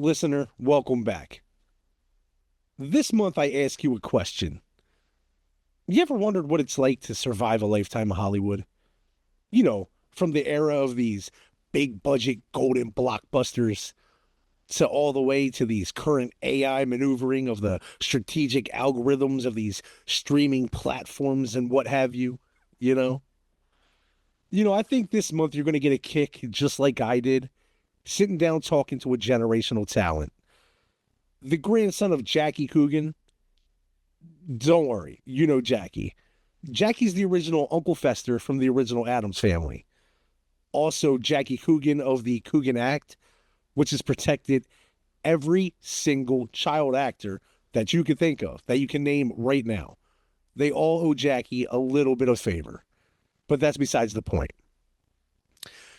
Listener, welcome back. This month I ask you a question. You ever wondered what it's like to survive a lifetime of Hollywood? You know, from the era of these big budget golden blockbusters to all the way to these current AI maneuvering of the strategic algorithms of these streaming platforms and what have you, you know? I think this month you're going to get a kick just like I did, sitting down talking to a generational talent. The grandson of Jackie Coogan. Don't worry, you know Jackie. Jackie's the original Uncle Fester from the original Addams Family. Also, Jackie Coogan of the Coogan Act, which has protected every single child actor that you can think of, that you can name right now. They all owe Jackie a little bit of favor. But that's besides the point.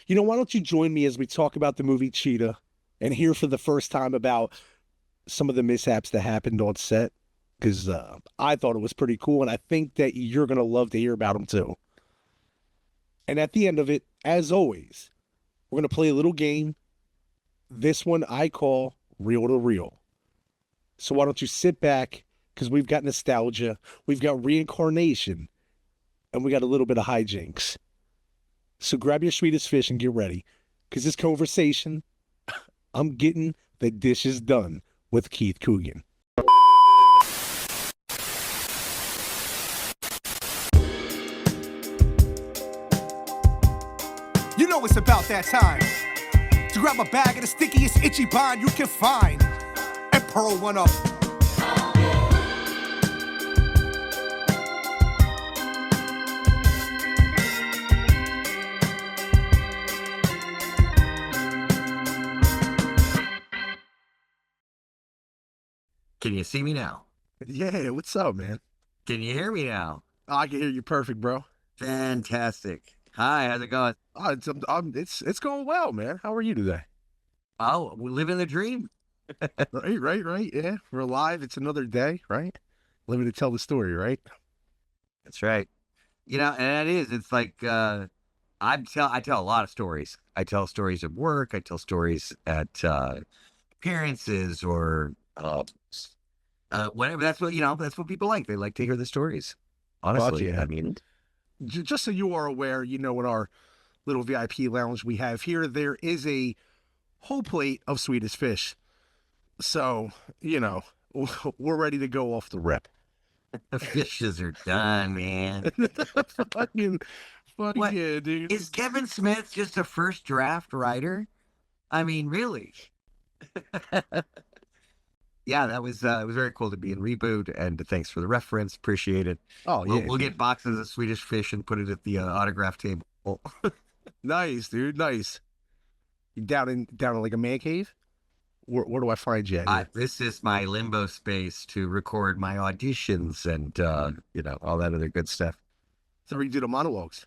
Why don't you join me as we talk about the movie Cheetah and hear for the first time about some of the mishaps that happened on set? Because I thought it was pretty cool, and I think that you're going to love to hear about them too. And at the end of it, as always, we're going to play a little game. This one I call Reel to Reel. So why don't you sit back, because we've got nostalgia, we've got reincarnation, and we got a little bit of hijinks. So grab your sweetest fish and get ready, because this conversation, I'm getting the dishes done with Keith Coogan. You know it's about that time to grab a bag of the stickiest itchy bond you can find and pearl one up. Can you see me now? Yeah, what's up, man? Can you hear me now? Oh, I can hear you perfect, bro. Fantastic. Hi, how's it going? Oh, it's going well, man. How are you today? Oh, we're living the dream. Right. Yeah, we're alive. It's another day, right? Living to tell the story, right? That's right. And that is, it's like, I tell a lot of stories. I tell stories at work. I tell stories at appearances or whatever. That's what people like. They like to hear the stories. Honestly, yeah. I mean, just so you are aware, in our little VIP lounge we have here, there is a whole plate of sweetest fish. So, we're ready to go off the rip. the fishes are done, man. fucking What? yeah, dude. Is Kevin Smith just a first draft writer? I mean, really? Yeah, that was it was very cool to be in Reboot, and thanks for the reference. Appreciate it. Oh, yeah. We'll get boxes of Swedish fish and put it at the autograph table. Nice, dude. Nice. You down in like a man cave? Where do I find you at here? This is my limbo space to record my auditions and all that other good stuff. So where you do the monologues?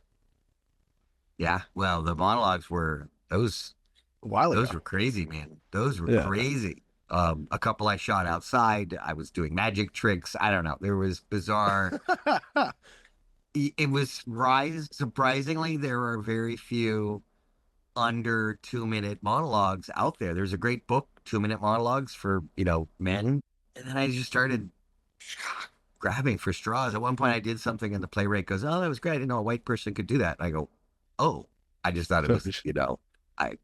Yeah, well, the monologues were those A while ago. those were crazy, man. Those were crazy. A couple I shot outside. I was doing magic tricks. I don't know. There was bizarre. It was surprisingly, there are very few under 2-minute monologues out there. There's a great book, 2-minute monologues for, men. And then I just started grabbing for straws. At one point I did something and the playwright goes, "Oh, that was great. I didn't know a white person could do that." And I go, "Oh, I just thought it was,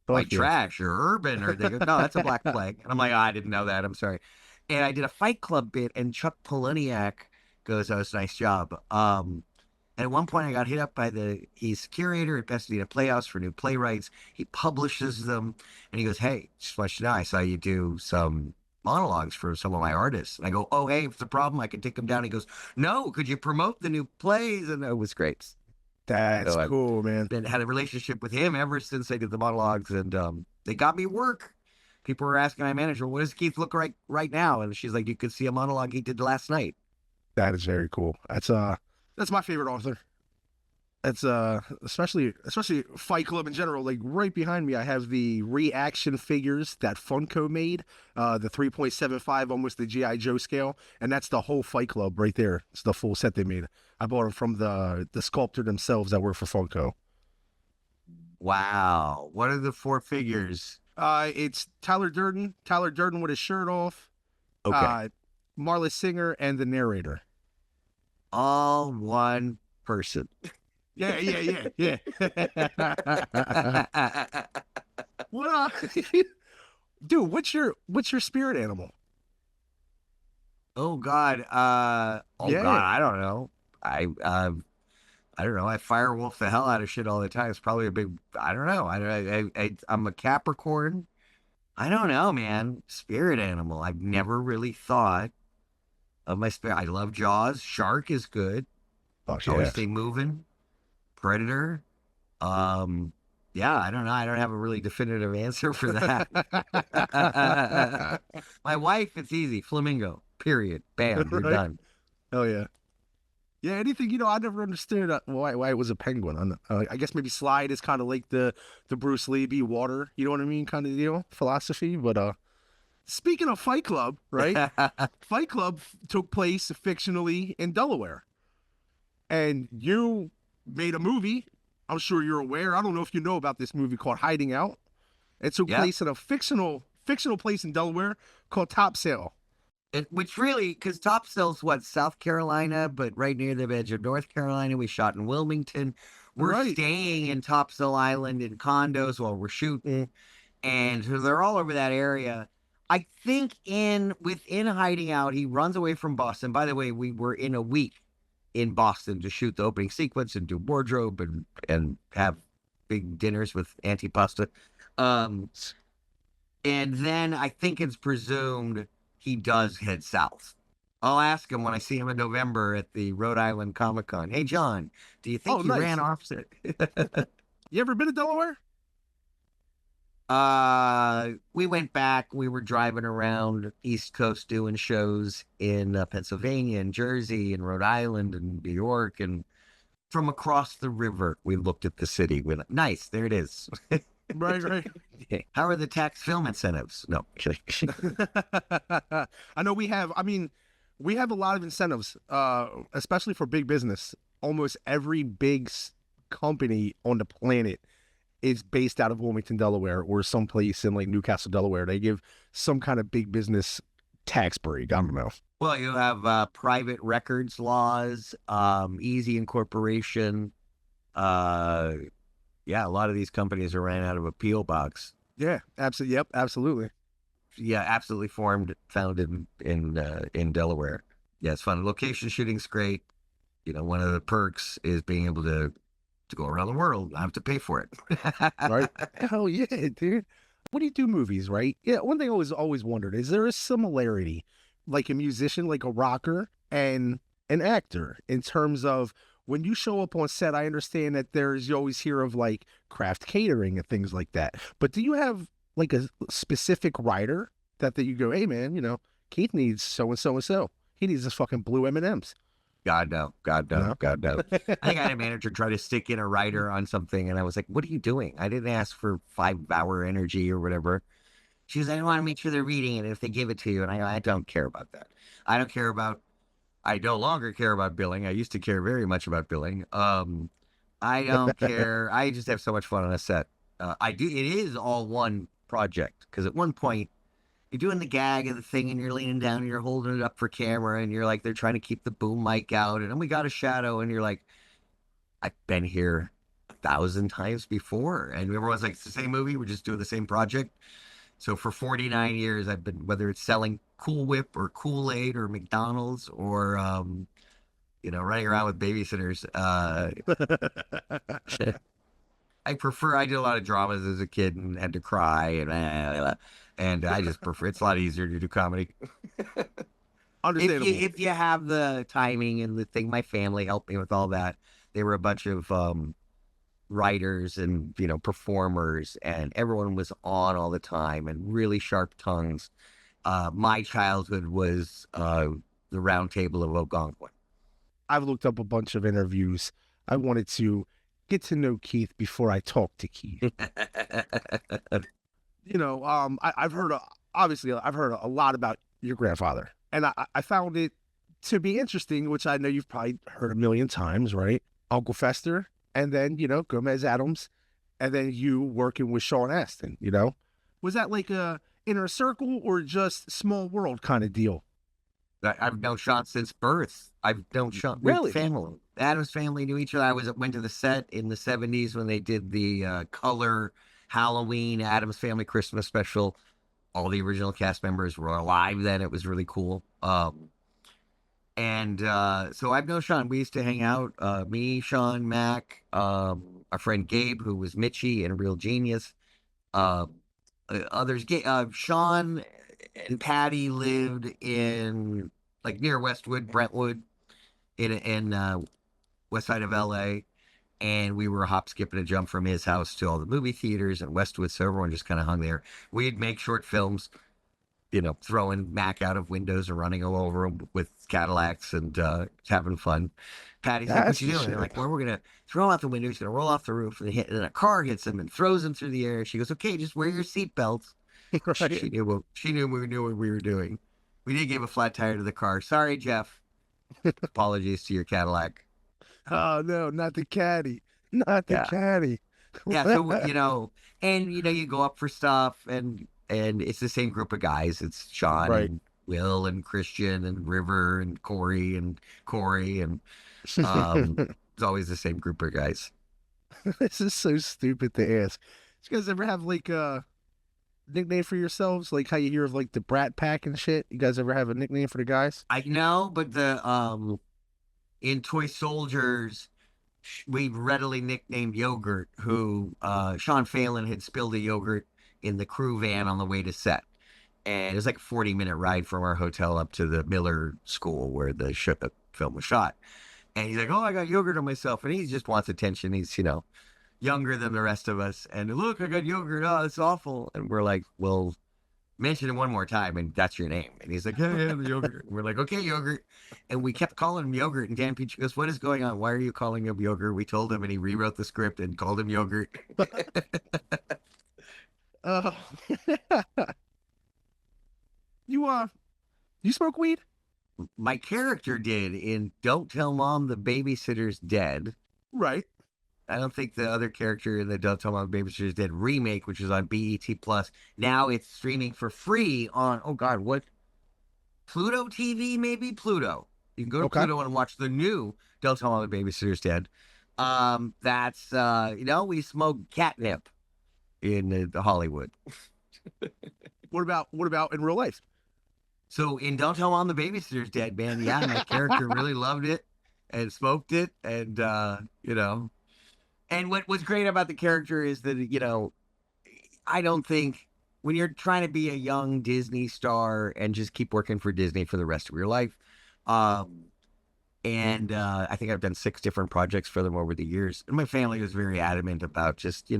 white trash or urban," or they go, "No, that's a black plague." And I'm like, "Oh, I didn't know that. I'm sorry." And I did a Fight Club bit and Chuck Palahniuk goes, "Oh, it's a nice job." And at one point I got hit up by he's curator at Pasadena Playhouse for new playwrights. He publishes them and he goes, "Hey, just want you to know, I saw you do some monologues for some of my artists." And I go, "Oh, hey, if it's a problem, I can take them down." He goes, "No, could you promote the new plays?" And it was great. That's So cool, man. Had a relationship with him ever since I did the monologues, and they got me work. People were asking my manager, "What does Keith look like right now?" And she's like, "You could see a monologue he did last night." That is very cool. That's my favorite author. That's especially Fight Club in general. Like right behind me, I have the reaction figures that Funko made, the 3.75, almost the GI Joe scale, and that's the whole Fight Club right there. It's the full set they made. I bought them from the sculptor themselves that work for Funko. Wow. What are the 4 figures? It's Tyler Durden. Tyler Durden with his shirt off. Okay. Marla Singer and the narrator. All one person. Yeah. What? Dude, what's your spirit animal? Oh God. Yeah. I don't know. I don't know. I firewolf the hell out of shit all the time. It's probably a big. I don't know. I'm a Capricorn. I don't know, man. Spirit animal. I've never really thought of my spirit. I love Jaws. Shark is good. Oh Always yeah. stay moving. Predator. Um, yeah, I don't know. I don't have a really definitive answer for that. My wife, it's easy. Flamingo. Period. Bam. You're Right? done. Oh yeah. Yeah, anything, I never understood why it was a penguin. I guess maybe slide is kind of like the Bruce Lee be water, you know what I mean, kind of deal, philosophy. But speaking of Fight Club, right? Fight Club took place fictionally in Delaware, and you made a movie. I'm sure you're aware. I don't know if you know about this movie called Hiding Out. It took Yeah. place in a fictional place in Delaware called Topsail. Which really, because Topsail's what, South Carolina, but right near the edge of North Carolina. We shot in Wilmington. We're Right. staying in Topsail Island in condos while we're shooting. And so they're all over that area. I think within Hiding Out, he runs away from Boston. By the way, we were in a week in Boston to shoot the opening sequence and do wardrobe and have big dinners with antipasta. And then I think it's presumed he does head south. I'll ask him when I see him in November at the Rhode Island Comic Con. Hey, John, do you think Oh, he nice. ran opposite? You ever been to Delaware? We went back. We were driving around East Coast doing shows in Pennsylvania and Jersey and Rhode Island and New York. And from across the river, we looked at the city. We're like, nice, there it is. Right. How are the tax film incentives? No. I know we have a lot of incentives, especially for big business. Almost every big company on the planet is based out of Wilmington, Delaware, or someplace in like Newcastle, Delaware. They give some kind of big business tax break. I don't know. Well, you have private records laws, easy incorporation. Yeah, a lot of these companies are ran out of a P.O. box. Yeah, absolutely. Yep, absolutely. Yeah, absolutely founded in Delaware. Yeah, it's fun. Location shooting's great. One of the perks is being able to go around the world. I have to pay for it. Right? Hell yeah, dude. When do you do movies, right? Yeah, one thing I always wondered, is there a similarity, like a musician, like a rocker, and an actor in terms of when you show up on set? I understand that you always hear of like craft catering and things like that. But do you have like a specific writer that you go, hey man, Keith needs so and so and so. He needs this fucking blue M&Ms. God no. No? God no. I think I had a manager try to stick in a writer on something, and I was like, what are you doing? I didn't ask for 5-hour energy or whatever. She was, I want to make sure they're reading it if they give it to you. And I don't care about that. I no longer care about billing. I used to care very much about billing. I don't care. I just have so much fun on a set. It is all one project, because at one point you're doing the gag of the thing and you're leaning down and you're holding it up for camera and you're like, they're trying to keep the boom mic out. And then we got a shadow and you're like, I've been here 1,000 times before. And everyone's like, it's the same movie. We're just doing the same project. So for 49 years, I've been, whether it's selling Cool Whip or Kool-Aid or McDonald's or, running around with babysitters. I did a lot of dramas as a kid and had to cry and I just prefer, it's a lot easier to do comedy. Understandable. If you have the timing and the thing, my family helped me with all that. They were a bunch of writers and performers, and everyone was on all the time and really sharp tongues. My childhood was the Round Table of Algonquin. I've looked up a bunch of interviews. I wanted to get to know Keith before I talk to Keith. I've heard a lot about your grandfather, and I found it to be interesting, which I know you've probably heard a million times, right? Uncle Fester, and then Gomez Adams, and then you working with Sean Astin. Was that like a inner circle or just small world kind of deal? I've known Sean since birth. I've known Sean. We're Really? family. Adam's family knew each other. Went to the set in the '70s when they did the color Halloween Adam's Family Christmas special. All the original cast members were alive then. It was really cool. And so I've known Sean. We used to hang out. Me, Sean, Mac, our friend Gabe, who was Mitchie and a real genius. Uh, Others. Sean and Patty lived in like near Westwood, Brentwood, in west side of LA. And we were a hop, skip, and a jump from his house to all the movie theaters in Westwood, so everyone just kind of hung there. We'd make short films, throwing Mac out of windows and running all over them with Cadillacs and having fun. Patty's like, "What you doing?" They're like, "Well, we're gonna throw him out the window. He's gonna roll off the roof, and a car hits him and throws him through the air." She goes, "Okay, just wear your seatbelts." Right. She knew we knew what we were doing. We did give a flat tire to the car. Sorry, Jeff. Apologies to your Cadillac. Oh no, not the caddy. Not the Yeah. caddy. Yeah, so and you go up for stuff, and it's the same group of guys. It's Sean Right. and Will and Christian and River and Corey and it's always the same group of guys. This is so stupid to ask. Did you guys ever have like a nickname for yourselves? Like how you hear of like the Brat Pack and shit? You guys ever have a nickname for the guys? I know, but the in Toy Soldiers, we readily nicknamed Yogurt, who Sean Phelan had spilled a yogurt in the crew van on the way to set. And it was like a 40-minute ride from our hotel up to the Miller School where the film was shot. And he's like, "Oh, I got yogurt on myself." And he just wants attention. He's, younger than the rest of us. And look, I got yogurt. Oh, it's awful. And we're like, "Well, mention it one more time and that's your name." And he's like, "Yeah, the yogurt." And we're like, "Okay, Yogurt." And we kept calling him Yogurt. And Dan Peach goes, "What is going on? Why are you calling him Yogurt?" We told him, and he rewrote the script and called him Yogurt. Uh, you smoke weed? My character did in Don't Tell Mom the Babysitter's Dead. Right. I don't think the other character in the Don't Tell Mom the Babysitter's Dead remake, which is on BET Plus, now it's streaming for free on, oh God, what? Pluto TV, maybe? Pluto. You can go to Pluto and watch the new Don't Tell Mom the Babysitter's Dead. That's, we smoke catnip in the Hollywood. What about in real life? So in Don't Tell Mom the Babysitter's Dead, man, yeah, my character really loved it and smoked it. And, and what's great about the character is that, I don't think when you're trying to be a young Disney star and just keep working for Disney for the rest of your life, I think I've done 6 different projects for them over the years. And my family was very adamant about just, you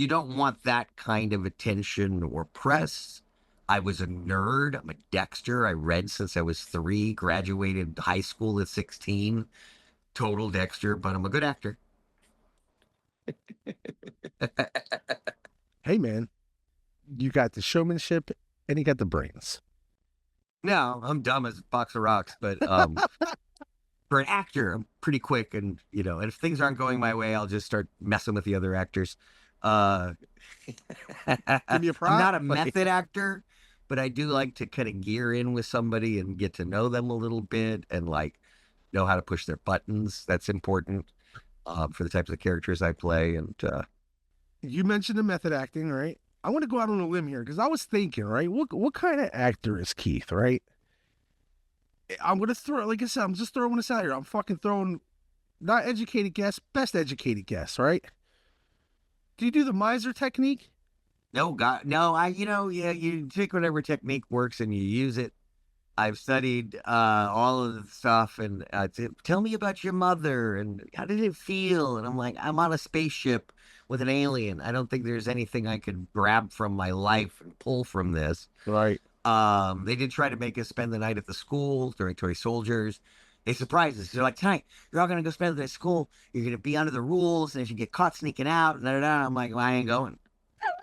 don't want that kind of attention or press. I was a nerd. I'm a Dexter. I read since I was 3, graduated high school at 16. Total Dexter, but I'm a good actor. Hey, man, you got the showmanship and you got the brains. No, I'm dumb as a box of rocks, but for an actor, I'm pretty quick, and and if things aren't going my way, I'll just start messing with the other actors. Give me a prop. I'm not a method actor, but I do like to kind of gear in with somebody and get to know them a little bit and know how to push their buttons. That's important for the types of characters I play. And you mentioned the method acting, right? I want to go out on a limb here because I was thinking, right? What kind of actor is Keith, right? I'm gonna throw, like I said, I'm just throwing this out here. I'm fucking throwing not educated guess, best educated guess, right? Do you do the miser technique? No, God, no. You take whatever technique works and you use it. I've studied all of the stuff, and tell me about your mother and how did it feel? And I'm like, I'm on a spaceship with an alien. I don't think there's anything I could grab from my life and pull from this. Right. They did try to make us spend the night at the school during Toy Soldiers. They surprised us. They're like, "Tonight, you're all going to go spend the night at school. You're going to be under the rules, and if you get caught sneaking out, I'm like, "Well, I ain't going."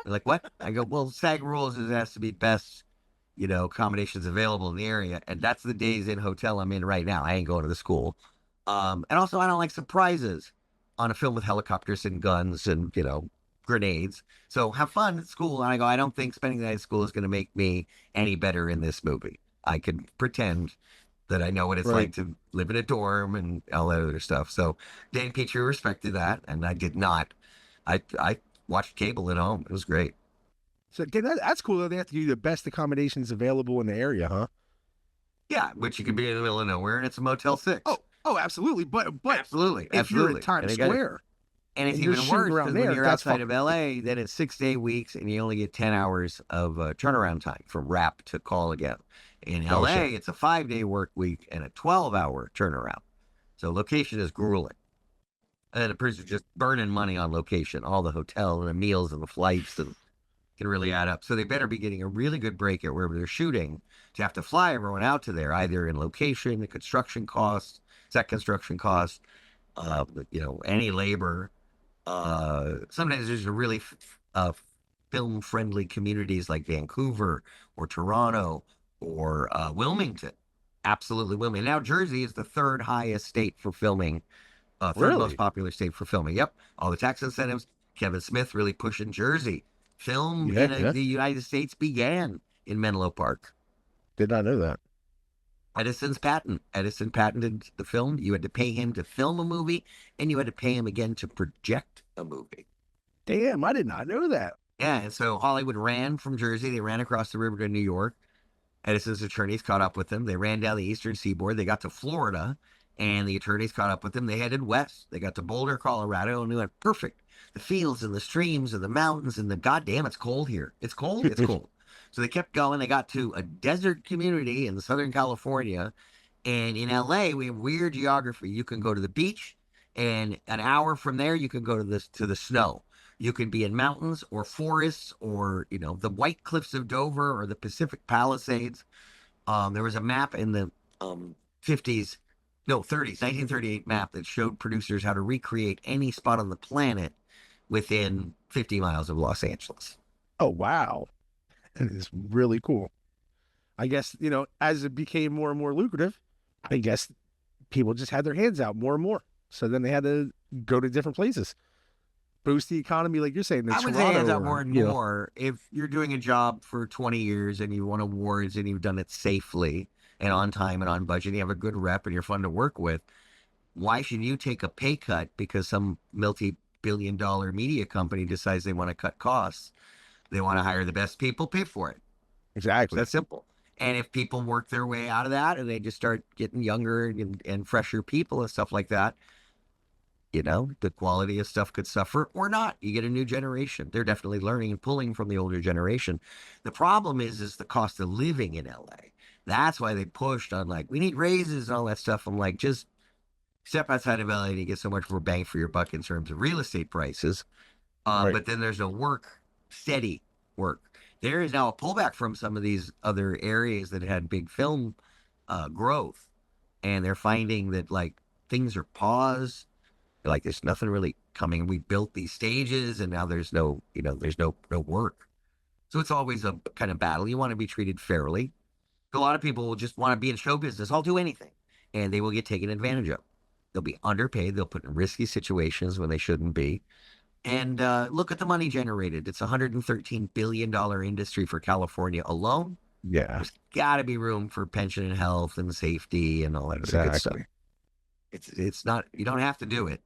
They're like, "What?" I go, "Well, SAG rules is it has to be best, accommodations available in the area. And that's the days in hotel I'm in right now. I ain't going to the school. And also, I don't like surprises on a film with helicopters and guns and, grenades. So have fun at school. And I go, I don't think spending the night at school is going to make me any better in this movie. I can pretend that I know what it's Right. like to live in a dorm and all that other stuff. So Dan Petrie respected that, and I did not. I watched cable at home. It was great. So that's cool. Though. They have to give you the best accommodations available in the area, huh? Yeah, which you could be in the middle of nowhere, and it's a Motel 6. Oh, absolutely. But absolutely, if you're in absolutely. Times Square, And it's and you're even shooting worse around because there, when you're that's outside of fucking LA, then it's 6-day weeks and you only get 10 hours of turnaround time from wrap to call again. In Oh, LA, shit. it's a 5-day work week and a 12-hour turnaround. So location is grueling. And the person's just burning money on location, all the hotel and the meals and the flights and can really add up. So they better be getting a really good break at wherever they're shooting to have to fly everyone out to there, either in location, the construction costs, set construction costs, any labor. Sometimes there's a really film-friendly communities like Vancouver or Toronto or Wilmington. Absolutely Wilmington. Now Jersey is the third highest state for filming, third most Really? popular state for filming. Yep, all the tax incentives. Kevin Smith really pushing Jersey. Film Yeah, in yeah. the United States began in Menlo Park. Did not know that. Edison's patent. Edison patented the film. You had to pay him to film a movie, and you had to pay him again to project a movie. Damn, I did not know that. Yeah, and so Hollywood ran from Jersey. They ran across the river to New York. Edison's attorneys caught up with them. They ran down the eastern seaboard. They got to Florida, and the attorneys caught up with them. They headed west. They got to Boulder, Colorado, and they went, perfect. The fields and the streams and the mountains and the goddamn, it's cold here. It's cold. It's cold. So they kept going. They got to a desert community in Southern California. And in LA, we have weird geography. You can go to the beach, and an hour from there, you can go to the snow. You can be in mountains or forests or, the White Cliffs of Dover or the Pacific Palisades. There was a map in the 50s, no, 30s, 1938 map that showed producers how to recreate any spot on the planet within 50 miles of Los Angeles. Oh, wow. That is really cool. I guess, as it became more and more lucrative, I guess people just had their hands out more and more. So then they had to go to different places. Boost the economy, like you're saying. I would say hands out more and more. If you're doing a job for 20 years and you won awards and you've done it safely and on time and on budget, and you have a good rep and you're fun to work with, why should you take a pay cut because some multi-billion-dollar media company decides they want to cut costs? They want to hire the best people, pay for it. Exactly. That's simple. And if people work their way out of that and they just start getting younger and fresher people and stuff like that, the quality of stuff could suffer or not. You get a new generation. They're definitely learning and pulling from the older generation. The problem is the cost of living in LA. That's why they pushed on we need raises and all that stuff. I'm like, just step outside of LA and you get so much more bang for your buck in terms of real estate prices. Right. But then there's no steady work. There is now a pullback from some of these other areas that had big film growth. And they're finding that things are paused. There's nothing really coming. We built these stages and now there's no work. So it's always a kind of battle. You want to be treated fairly. A lot of people will just want to be in show business. I'll do anything. And they will get taken advantage of. They'll be underpaid. They'll put in risky situations when they shouldn't be. And look at the money generated. It's a $113 billion industry for California alone. Yeah. There's got to be room for pension and health and safety and all that good stuff. It's not, you don't have to do it.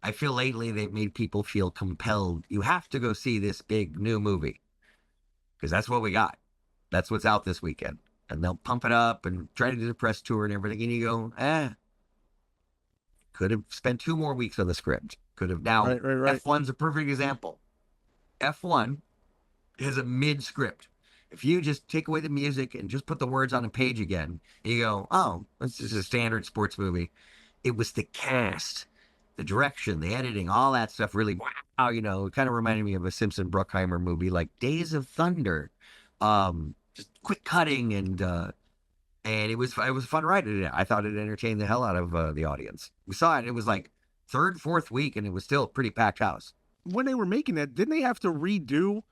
I feel lately they've made people feel compelled. You have to go see this big new movie because that's what we got. That's what's out this weekend. And they'll pump it up and try to do the press tour and everything. And you go, could have spent 2 more weeks on the script. Could have now. Right. F1's a perfect example. F1 is a mid script. If you just take away the music and just put the words on a page again, you go, oh, this is a standard sports movie. It was the cast, the direction, the editing, all that stuff really, wow, it kind of reminded me of a Simpson Bruckheimer movie like Days of Thunder. Just quick cutting and it was a fun ride. I thought it entertained the hell out of the audience. We saw it. It was 3rd, 4th week, and it was still a pretty packed house. When they were making that, didn't they have to redo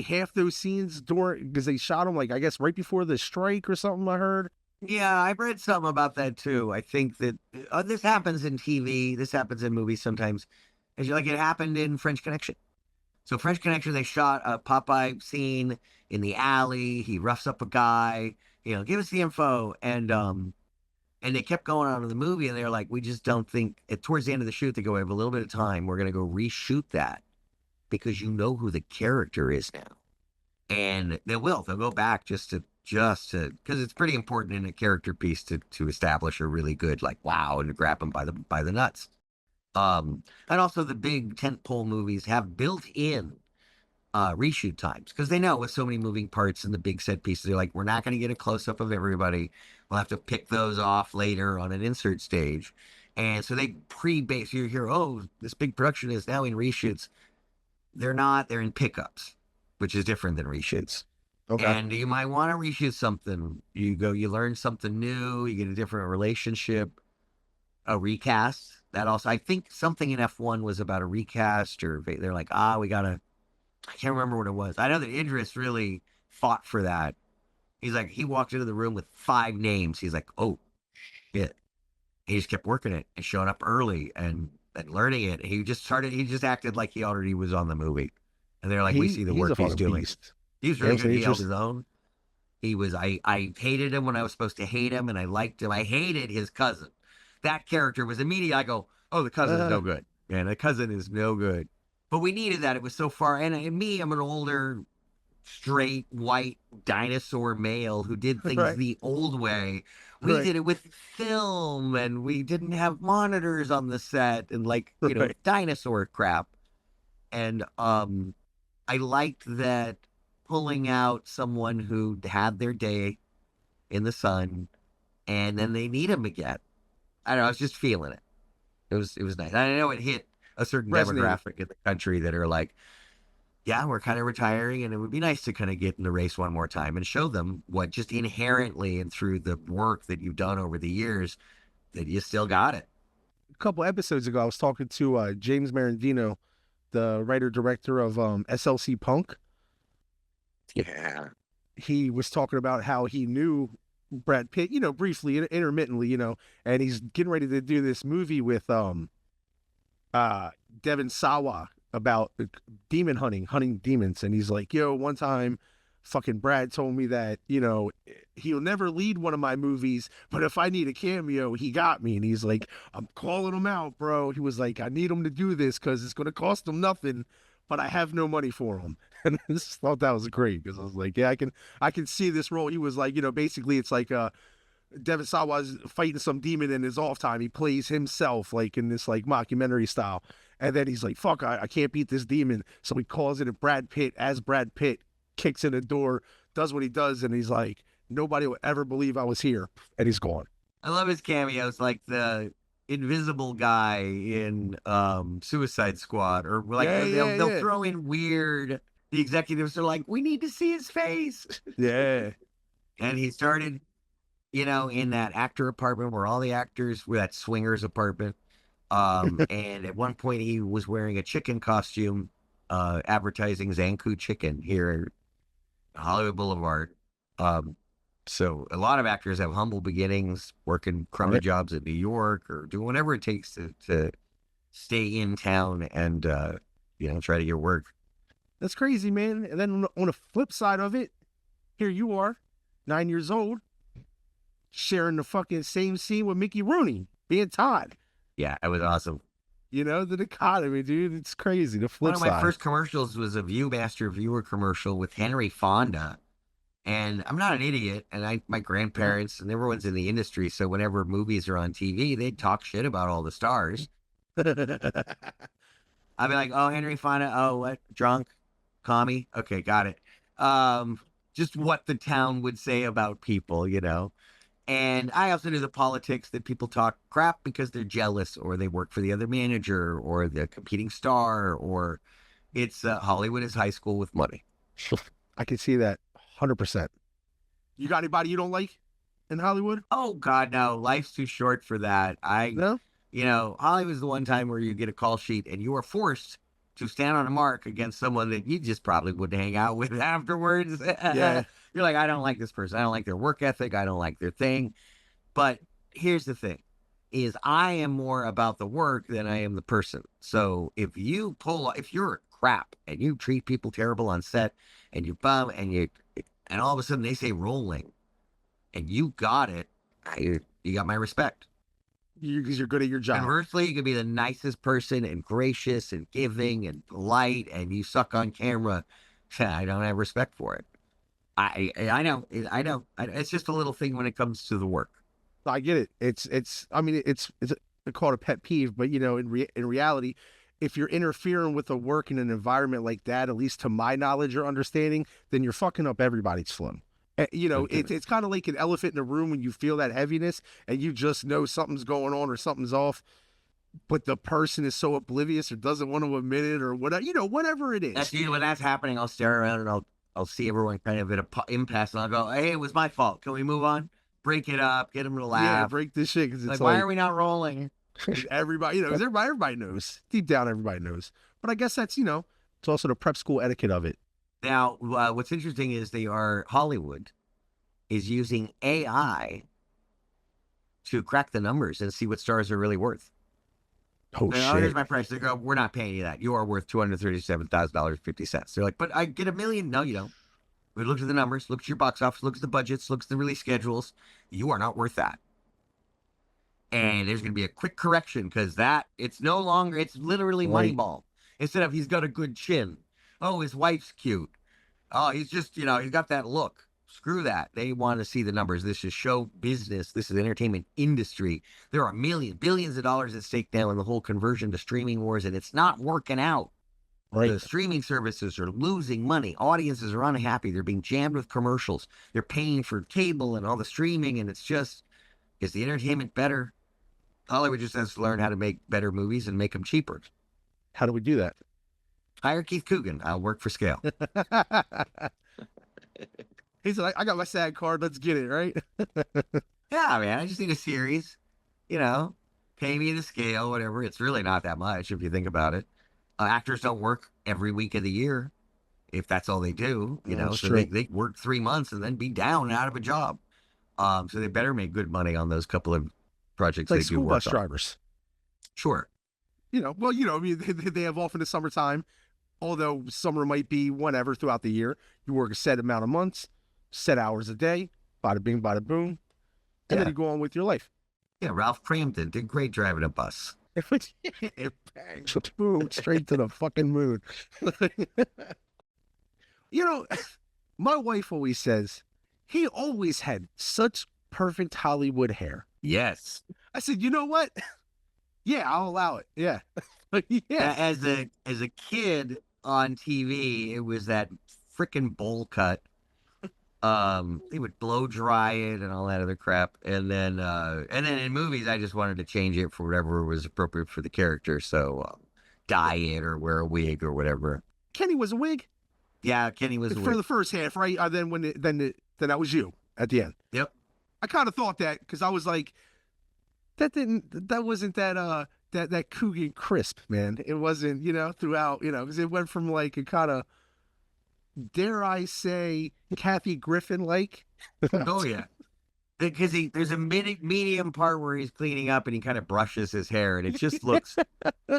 half those scenes because they shot them I guess right before the strike or something? I heard. Yeah, I've read something about that too. I think that this happens in TV. This happens in movies sometimes. It happened in French Connection. So French Connection, they shot a Popeye scene in the alley. He roughs up a guy, give us the info. And they kept going on in the movie, and they're like, we just don't think, towards the end of the shoot, they go, we have a little bit of time. We're going to go reshoot that because you know who the character is now. And they'll go back just to, because it's pretty important in a character piece to establish a really good, like, wow, and to grab them by the nuts. And also the big tentpole movies have built in reshoot times because they know with so many moving parts and the big set pieces, they're like, we're not going to get a close up of everybody. We'll have to pick those off later on an insert stage. And so they pre-base, you hear, oh, this big production is now in reshoots. They're not, they're in pickups, which is different than reshoots. Okay. And you might want to reshoot something. You learn something new, you get a different relationship, a recast. That also, I think something in F1 was about a recast, or they're like, we gotta, I can't remember what it was. I know that Idris really fought for that. He's like, he walked into the room with 5 names. He's like, oh, shit. He just kept working it and showing up early and learning it. He just acted like he already was on the movie. And they're like, we see the work he's doing. Beast. He was really good. He held his own. He was, I hated him when I was supposed to hate him, and I liked him. I hated his cousin. That character was immediate. I go, oh, the cousin is no good. Man, the cousin is no good. But we needed that. It was so far. And me, I'm an older, straight, white dinosaur male who did things the old way. We did it with film, and we didn't have monitors on the set and dinosaur crap. And I liked that pulling out someone who had their day in the sun, and then they need him again. I don't know. I was just feeling it. It was nice. I know it hit a certain demographic in the country that are like, yeah, we're kind of retiring, and it would be nice to kind of get in the race one more time and show them what just inherently and through the work that you've done over the years that you still got it. A couple episodes ago, I was talking to James Marandino, the writer-director of SLC Punk. Yeah. He was talking about how he knew Brad Pitt, briefly, intermittently, and he's getting ready to do this movie with Devin Sawa about demon hunting demons. And he's like, one time fucking Brad told me that, he'll never lead one of my movies, but if I need a cameo, he got me. And he's like, I'm calling him out, bro. He was like, I need him to do this because it's going to cost him nothing, but I have no money for him. And I just thought that was great because I was like, yeah, I can see this role. He was like, basically it's like Devin Sawa's fighting some demon in his off time. He plays himself like in this like mockumentary style. And then he's like, fuck, I can't beat this demon. So he calls in Brad Pitt as Brad Pitt, kicks in the door, does what he does. And he's like, nobody will ever believe I was here. And he's gone. I love his cameos, like the invisible guy in Suicide Squad, or like they'll throw in weird. The executives are like, we need to see his face. Yeah. And he started, in that actor apartment where all the actors were, that swingers apartment. And at one point he was wearing a chicken costume, advertising Zanku chicken here at Hollywood Boulevard. So a lot of actors have humble beginnings, working crummy jobs in New York or doing whatever it takes to stay in town and, try to get work. That's crazy, man. And then on the flip side of it, here you are, 9 years old, sharing the fucking same scene with Mickey Rooney, being Todd. Yeah, it was awesome. The dichotomy, dude. It's crazy. The flip side. One of my first commercials was a Viewmaster viewer commercial with Henry Fonda. And I'm not an idiot, and my grandparents and everyone's in the industry, so whenever movies are on TV, they'd talk shit about all the stars. I'd be like, oh, Henry Fonda, oh, what, drunk, commie? Okay, got it. Just what the town would say about people, And I also knew the politics that people talk crap because they're jealous or they work for the other manager or the competing star, or it's Hollywood is high school with money. I can see that 100%. You got anybody you don't like in Hollywood? Oh, God, no. Life's too short for that. No? Hollywood's the one time where you get a call sheet and you are forced to stand on a mark against someone that you just probably wouldn't hang out with afterwards. Yeah. You're like, I don't like this person. I don't like their work ethic. I don't like their thing. But here's the thing, is I am more about the work than I am the person. So if you're a crap and you treat people terrible on set and you bum and all of a sudden they say rolling and you got it, you got my respect. Because you're good at your job. Conversely, you could be the nicest person and gracious and giving and polite, and you suck on camera. I don't have respect for it. I know. It's just a little thing when it comes to the work. I get it. It's called a pet peeve, but in reality, if you're interfering with the work in an environment like that, at least to my knowledge or understanding, then you're fucking up everybody's flow. It's kind of like an elephant in a room when you feel that heaviness and you just know something's going on or something's off, but the person is so oblivious or doesn't want to admit it or whatever, whatever it is. That's usually when that's happening. I'll stare around and I'll see everyone kind of at an impasse, and I'll go, "Hey, it was my fault. Can we move on? Break it up. Get them to laugh. Yeah, break this shit." Because it's why are we not rolling? Everybody, everybody knows. Deep down, everybody knows. But I guess that's, it's also the prep school etiquette of it. Now, what's interesting is Hollywood is using AI to crack the numbers and see what stars are really worth. Oh, shit. Here's my price. They go, we're not paying you that. You are worth $237,000.50. They're like, but I get $1 million. No, you don't. We looked at the numbers, looked at your box office, looked at the budgets, looked at the release schedules. You are not worth that. And there's going to be a quick correction because it's no longer, it's literally Moneyball. Instead of he's got a good chin. Oh, his wife's cute. Oh, he's just, he's got that look. Screw that. They want to see the numbers. This is show business. This is entertainment industry. There are billions of dollars at stake now in the whole conversion to streaming wars, and it's not working out. Right. The streaming services are losing money. Audiences are unhappy. They're being jammed with commercials. They're paying for cable and all the streaming, and it's just, is the entertainment better? Hollywood just has to learn how to make better movies and make them cheaper. How do we do that? Hire Keith Coogan. I'll work for scale. He said, I got my SAG card. Let's get it, right? Yeah, man. I just need a series. Pay me the scale, whatever. It's really not that much if you think about it. Actors don't work every week of the year if that's all they do. So they work 3 months and then be down and out of a job. So they better make good money on those couple of projects like they do school work bus on. Drivers. Sure. They have off in the summertime, although summer might be whenever throughout the year. You work a set amount of months, set hours a day, bada bing, bada boom, and then you go on with your life. Yeah, Ralph Cramton did great driving a bus. It bangs, boom, straight to the fucking moon. My wife always says, he always had such perfect Hollywood hair. Yes. I said, you know what? Yeah, I'll allow it. Yeah. Yeah. As a kid on TV, it was that freaking bowl cut. They would blow dry it and all that other crap. And then in movies, I just wanted to change it for whatever was appropriate for the character. So dye it or wear a wig or whatever. Kenny was a wig? Yeah, Kenny was a wig. For the first half, right? Then that was you at the end. Yep. I kind of thought that because I was like, that wasn't that Coogan crisp, man. It wasn't, throughout, because it went from like a kind of, dare I say, Kathy Griffin-like. Oh, yeah. Because there's a medium part where he's cleaning up and he kind of brushes his hair and it just looks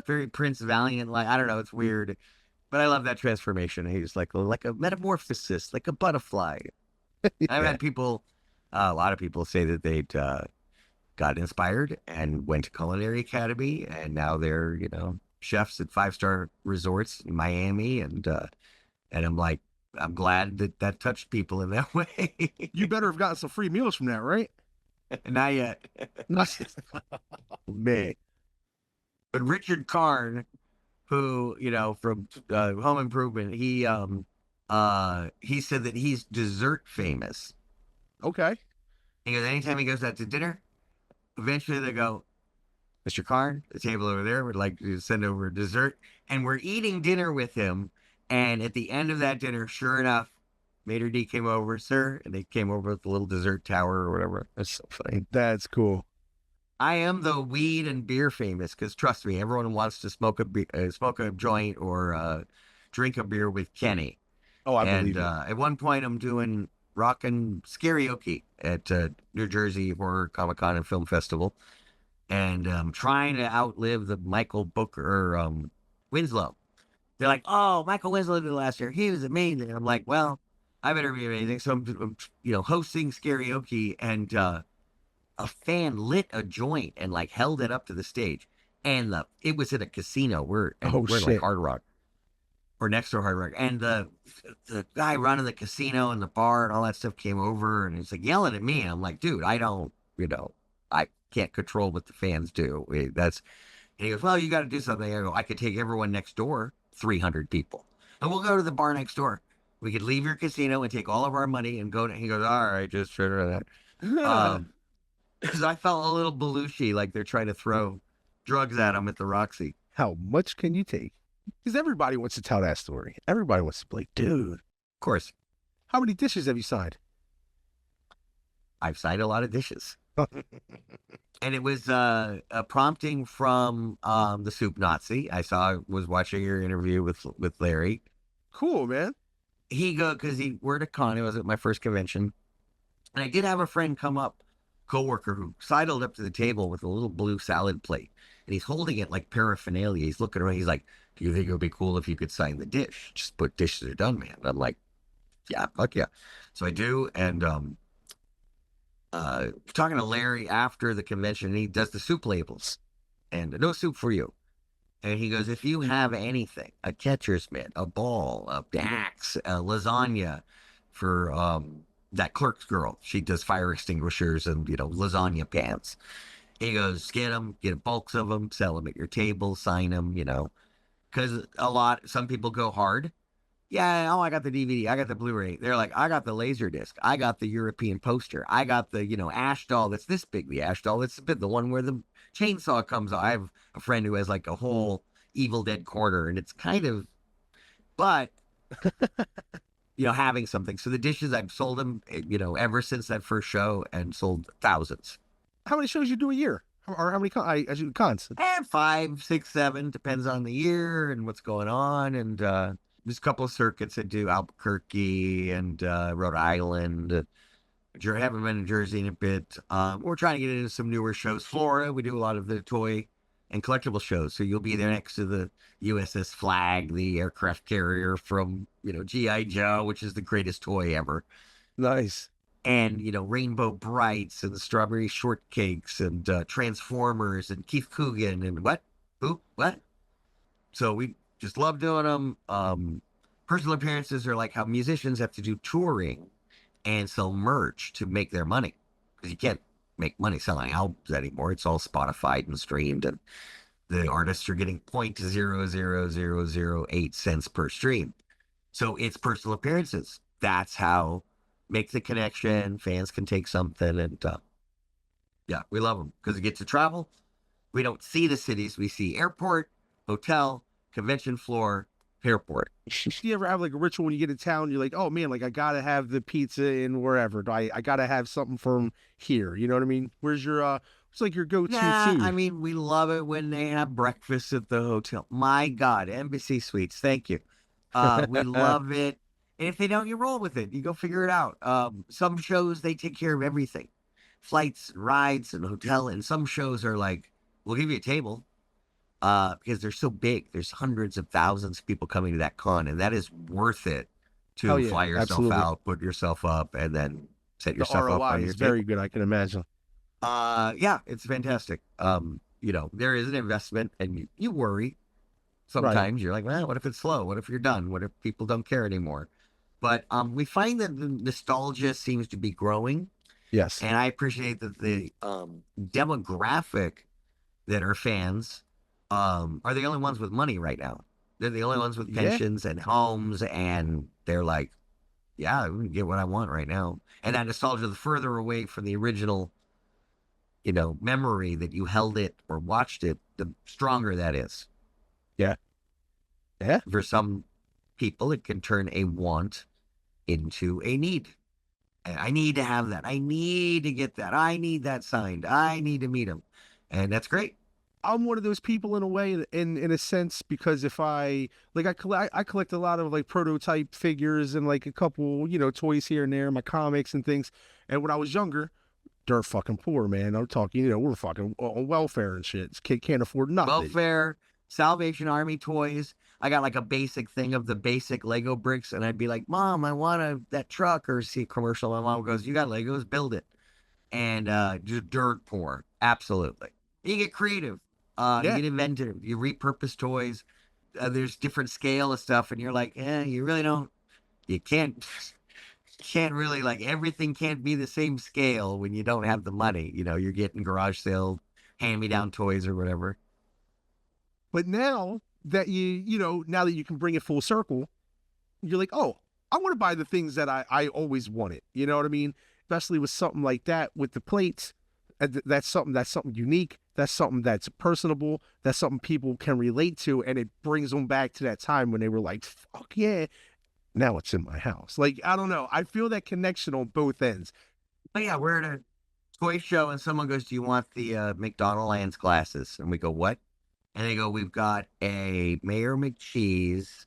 very Prince Valiant-like. I don't know. It's weird. But I love that transformation. He's like a metamorphosis, like a butterfly. Yeah. I've had a lot of people say that they'd got inspired and went to Culinary Academy, and now they're, chefs at 5-star resorts in Miami. And I'm like, I'm glad that touched people in that way. You better have gotten some free meals from that, right? Not yet. Man. But Richard Karn, who, from Home Improvement, he said that he's dessert famous. Okay. He goes, anytime he goes out to dinner, eventually they go, Mr. Karn, the table over there would like to send over a dessert. And we're eating dinner with him. And at the end of that dinner, sure enough, Mater D came over, sir, and they came over with the little dessert tower or whatever. That's so funny. That's cool. I am, though, weed and beer famous because, trust me, everyone wants to smoke a joint or drink a beer with Kenny. Oh, I believe it. At one point, I'm doing rockin' karaoke at New Jersey Horror Comic Con and Film Festival, and trying to outlive the Michael Booker Winslow. They're like, "Oh, Michael Winslow did it last year. He was amazing." I'm like, "Well, I better be amazing." So I'm hosting karaoke, and a fan lit a joint and like held it up to the stage, and it was at a casino. Oh We're like shit. Hard Rock or next to Hard Rock, and the guy running the casino and the bar and all that stuff came over, and he's like yelling at me. And I'm like, "Dude, I don't, I can't control what the fans do. That's." And he goes, "Well, you got to do something." I go, "I could take everyone next door, 300 people, and we'll go to the bar next door. We could leave your casino and take all of our money and go." He goes, "All right, just sure of that." Because I felt a little Belushi, like they're trying to throw drugs at him at the Roxy. How much can you take? Because everybody wants to tell that story. Everybody wants to be like, dude, Of course, how many dishes have you signed? I've signed a lot of dishes. And it was a prompting from the Soup Nazi. Was watching your interview with Larry. Cool, man. Because we're at a con. It was at my first convention. And I did have a friend come up, coworker, who sidled up to the table with a little blue salad plate. And he's holding it like paraphernalia. He's looking around. He's like, "Do you think it would be cool if you could sign the dish? Just put dishes are done, man." And I'm like, "Yeah, fuck yeah." So I do. And talking to Larry after the convention, he does the soup labels, and no soup for you. And he goes, "If you have anything, a catcher's mitt, a ball, a axe, a lasagna for that clerk's girl, she does fire extinguishers and lasagna pans." He goes, "Get them, get bulks of them, sell them at your table, sign them, because some people go hard. Yeah, oh, I got the DVD, I got the Blu-ray. They're like, I got the laser disc, I got the European poster, I got the ash doll that's this big, the ash doll that's this big, the one where the chainsaw comes out." I have a friend who has like a whole Evil Dead corner, and it's kind of, but having something. So the dishes, I've sold them, ever since that first show, and sold thousands. How many shows you do a year? Or how many cons? And 5, 6, 7, depends on the year and what's going on. And there's a couple of circuits I do, Albuquerque and Rhode Island. Haven't been in Jersey in a bit. We're trying to get into some newer shows. Florida, we do a lot of the toy and collectible shows. So you'll be there next to the USS Flag, the aircraft carrier from, G.I. Joe, which is the greatest toy ever. Nice. And, Rainbow Brights and the Strawberry Shortcakes and Transformers and Keith Coogan and what? Who? What? So we just love doing them. Personal appearances are like how musicians have to do touring and sell merch to make their money, because you can't make money selling albums anymore. It's all Spotify and streamed, and the artists are getting 0.00008 cents per stream. So it's personal appearances. That's how make the connection. Fans can take something, and yeah, we love them because we get to travel. We don't see the cities. We see airport, hotel, convention floor, airport. Do you ever have like a ritual when you get in town? You're like, oh man, like I gotta have the pizza in wherever. I gotta have something from here. You know what I mean? Where's your it's like your go-to food? I mean, we love it when they have breakfast at the hotel. My God, Embassy Suites. Thank you. We love it. And if they don't, you roll with it. You go figure it out. Some shows, they take care of everything. Flights, rides, and hotel. And some shows are like, we'll give you a table. Because they're so big. There's hundreds of thousands of people coming to that con. And that is worth it to fly yourself out, put yourself up, and then set yourself up on your table. Very good, I can imagine. Yeah, it's fantastic. There is an investment, and you worry. Sometimes You're like, well, what if it's slow? What if you're done? What if people don't care anymore? But we find that the nostalgia seems to be growing. Yes. And I appreciate that the demographic that are fans are the only ones with money right now. They're the only ones with pensions and homes, and they're like, yeah, I can get what I want right now. And that nostalgia, the further away from the original, memory that you held it or watched it, the stronger that is. Yeah. Yeah. For some people, it can turn a want into a need. I need to have that. I need to get that. I need that signed. I need to meet him. And that's great. I'm one of those people in a way, in a sense, because if I collect a lot of like prototype figures and like a couple, toys here and there, my comics and things. And when I was younger, dirt fucking poor, man. I'm talking, we're fucking on welfare and shit. Kid can't afford nothing. Welfare, Salvation Army toys. I got like a basic thing of the basic Lego bricks, and I'd be like, Mom, I want that truck, or see a commercial. My mom goes, you got Legos, build it. And just dirt poor. Absolutely. You get creative. You Yeah. get inventive. You repurpose toys. There's different scale of stuff, and you're like, you really don't. You can't really like everything can't be the same scale when you don't have the money. You're getting garage sale, hand me down toys or whatever. But now that now that you can bring it full circle, you're like, oh, I want to buy the things that I always wanted. You know what I mean? Especially with something like that with the plates. That's something unique. That's something that's personable. That's something people can relate to, and it brings them back to that time when they were like, "Fuck yeah!" Now it's in my house. Like, I don't know. I feel that connection on both ends. Oh yeah, we're at a toy show, and someone goes, "Do you want the McDonald Lands glasses?" And we go, "What?" And they go, "We've got a Mayor McCheese.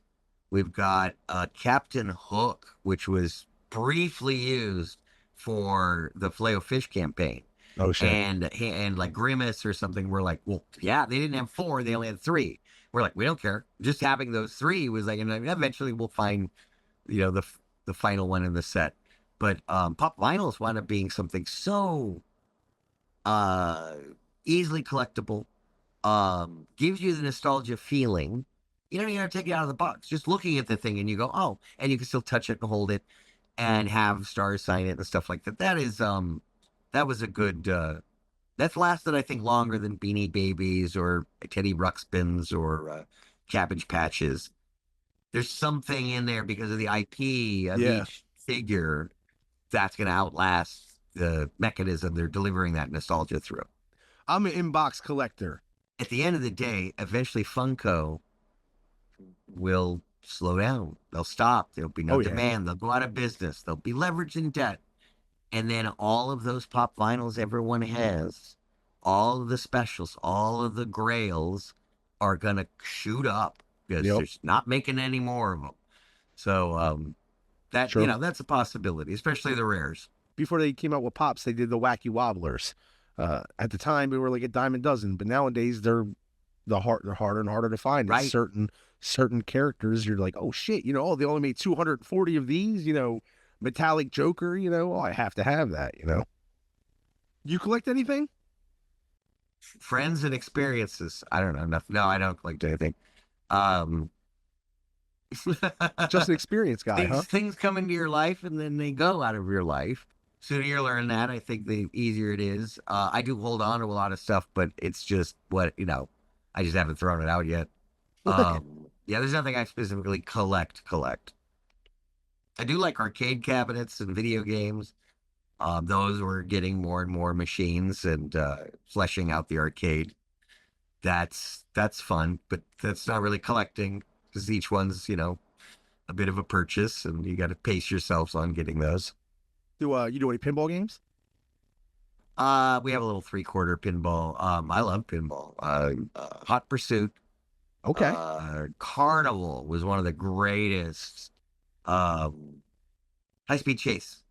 We've got a Captain Hook, which was briefly used for the Filet-O-Fish campaign." Oh shit! And like Grimace or something. We're like, well, yeah, they didn't have 4, they only had 3. We're like, we don't care. Just having those 3 was like, and eventually we'll find, the final one in the set. But pop vinyls wound up being something so easily collectible. Gives you the nostalgia feeling. You don't even have to take it out of the box. Just looking at the thing and you go, oh, and you can still touch it and hold it and have stars sign it and stuff like that. That was a good, that's lasted, I think, longer than Beanie Babies or Teddy Ruxpins or Cabbage Patches. There's something in there because of the IP of each figure that's going to outlast the mechanism they're delivering that nostalgia through. I'm an inbox collector. At the end of the day, eventually Funko will slow down. They'll stop. There'll be no demand. They'll go out of business. They'll be leveraged in debt. And then all of those pop vinyls everyone has, all of the specials, all of the grails are going to shoot up because they're not making any more of them. So that's a possibility, especially the rares. Before they came out with Pops, they did the Wacky Wobblers. At the time, they were like a dime a dozen, but nowadays they're harder and harder to find. Right. Certain characters, you're like, oh shit, they only made 240 of these, metallic Joker, I have to have that, You collect anything? Friends and experiences. I don't know enough. No, I don't collect anything. Just an experience guy, huh? Things come into your life and then they go out of your life. Sooner you learn that, I think the easier it is. I do hold on to a lot of stuff, but it's just I just haven't thrown it out yet. There's nothing I specifically collect. I do like arcade cabinets and video games. Those were getting more and more machines and fleshing out the arcade. That's fun, but that's not really collecting because each one's, a bit of a purchase and you got to pace yourselves on getting those. Do you do any pinball games? We have a little 3/4 pinball. I love pinball. Hot Pursuit. Okay. Carnival was one of the greatest. High Speed Chase.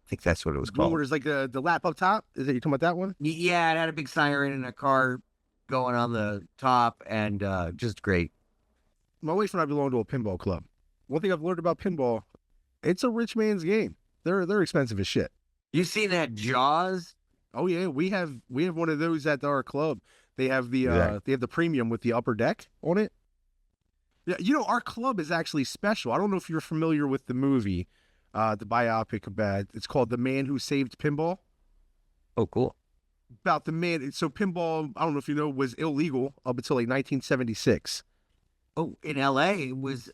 I think that's what it was called. Where there's like the lap up top? Is it you talking about that one? Yeah, it had a big siren and a car going on the top and just great. My wife and I belong to a pinball club. One thing I've learned about pinball, it's a rich man's game. They're expensive as shit. You seen that Jaws? Oh yeah, we have one of those at our club. They have the premium with the upper deck on it. Yeah, our club is actually special. I don't know if you're familiar with the movie, the biopic about it's called The Man Who Saved Pinball. Oh, cool. About the man. So pinball, I don't know if you know, was illegal up until like 1976. Oh, in LA it was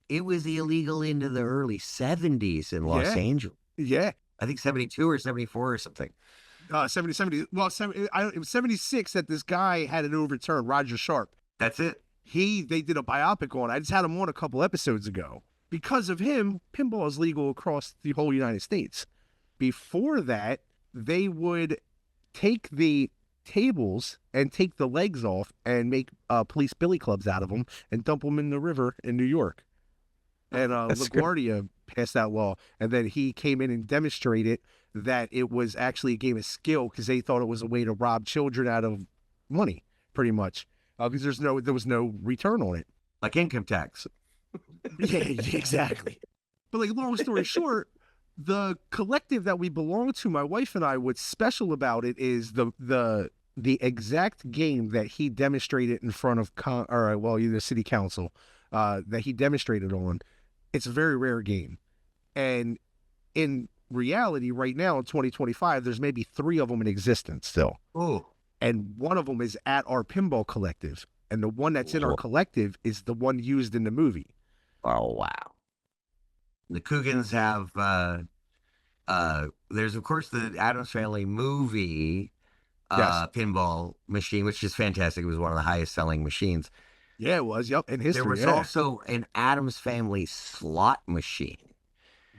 it was illegal into the early 70s in Los Angeles. Yeah. I think 72 or 74 or something. 70. Well, it was 76 that this guy had it overturned, Roger Sharp. That's it. They did a biopic on. I just had him on a couple episodes ago. Because of him, pinball is legal across the whole United States. Before that, they would take the tables and take the legs off and make police billy clubs out of them and dump them in the river in New York. And LaGuardia passed that law, and then he came in and demonstrated that it was actually a game of skill because they thought it was a way to rob children out of money, pretty much. because there was no return on it. Like income tax. Yeah, exactly. But like, long story short, the collective that we belong to, my wife and I, what's special about it is the exact game that he demonstrated in front of either city council, that he demonstrated on. It's a very rare game, and in reality, right now in 2025, there's maybe 3 of them in existence still. Oh, And one of them is at our pinball collective, and the one that's in our cool. collective is the one used in the movie. Oh, wow. The Cougans have, there's, of course, the Addams Family movie Yes. pinball machine, which is fantastic. It was one of the highest selling machines. Yeah, it was. Yep, in history. There was Yeah. also an Addams Family slot machine.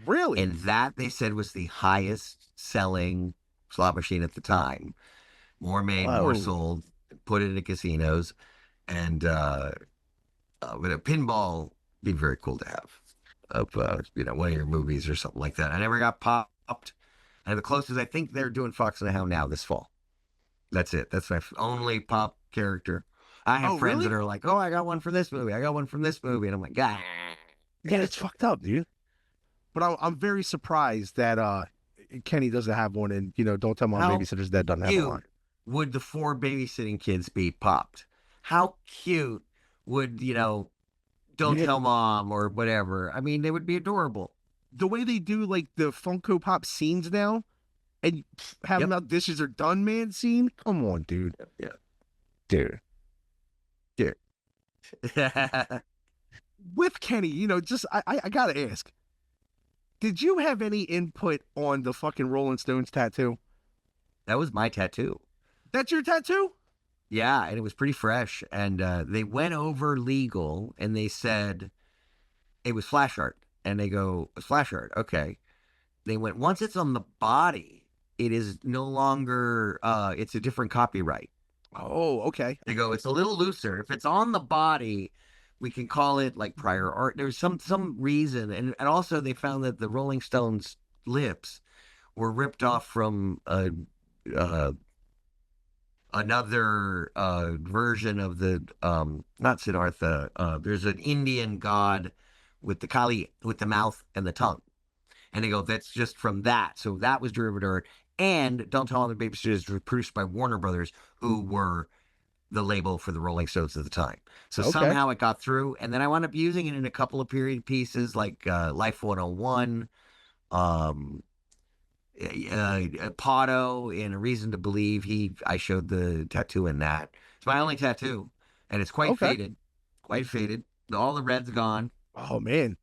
Really? And that they said was the highest selling slot machine at the time. More made, more Whoa. sold, put it into casinos. And but a pinball be very cool to have of one of your movies or something like that. I never got popped. And the closest, I think they're doing Fox and the Hound now this fall. That's it. That's my only pop character. I have friends really? that are like, "Oh, I got one for this movie. I got one from this movie," and I'm like, "God, Yeah, it's fucked up, dude. But I'm very surprised that Kenny doesn't have one, and Don't Tell Mom How Babysitter's Dead doesn't have cute one. would the 4 babysitting kids be popped? How cute would Don't Yeah. Tell Mom or whatever? I mean, they would be adorable. The way they do like the Funko Pop scenes now, and have Yep. them out dishes are done, man. Scene. Come on, dude. Yeah. Dude. With Kenny, just I gotta ask. Did you have any input on the fucking Rolling Stones tattoo? That was my tattoo. That's your tattoo? Yeah, and it was pretty fresh. And they went over legal, and they said it was flash art. And they go, "It's flash art, okay." They went, once it's on the body, it is no longer. It's a different copyright. Oh, okay. They go, it's a little looser. If it's on the body, we can call it like prior art. There's some reason, and also they found that the Rolling Stones lips were ripped off from another version of the not Siddhartha. There's an Indian god with the Kali with the mouth and the tongue, and they go, that's just from that. So that was derivative art. And Don't Tell Them the Babysitters was produced by Warner Brothers, who were the label for the Rolling Stones at the time. So Okay. somehow it got through, and then I wound up using it in a couple of period pieces like Life 101, Pato in A Reason to Believe. I showed the tattoo in that. It's my only tattoo, and it's quite Okay. faded. Quite faded. All the red's gone. Oh man.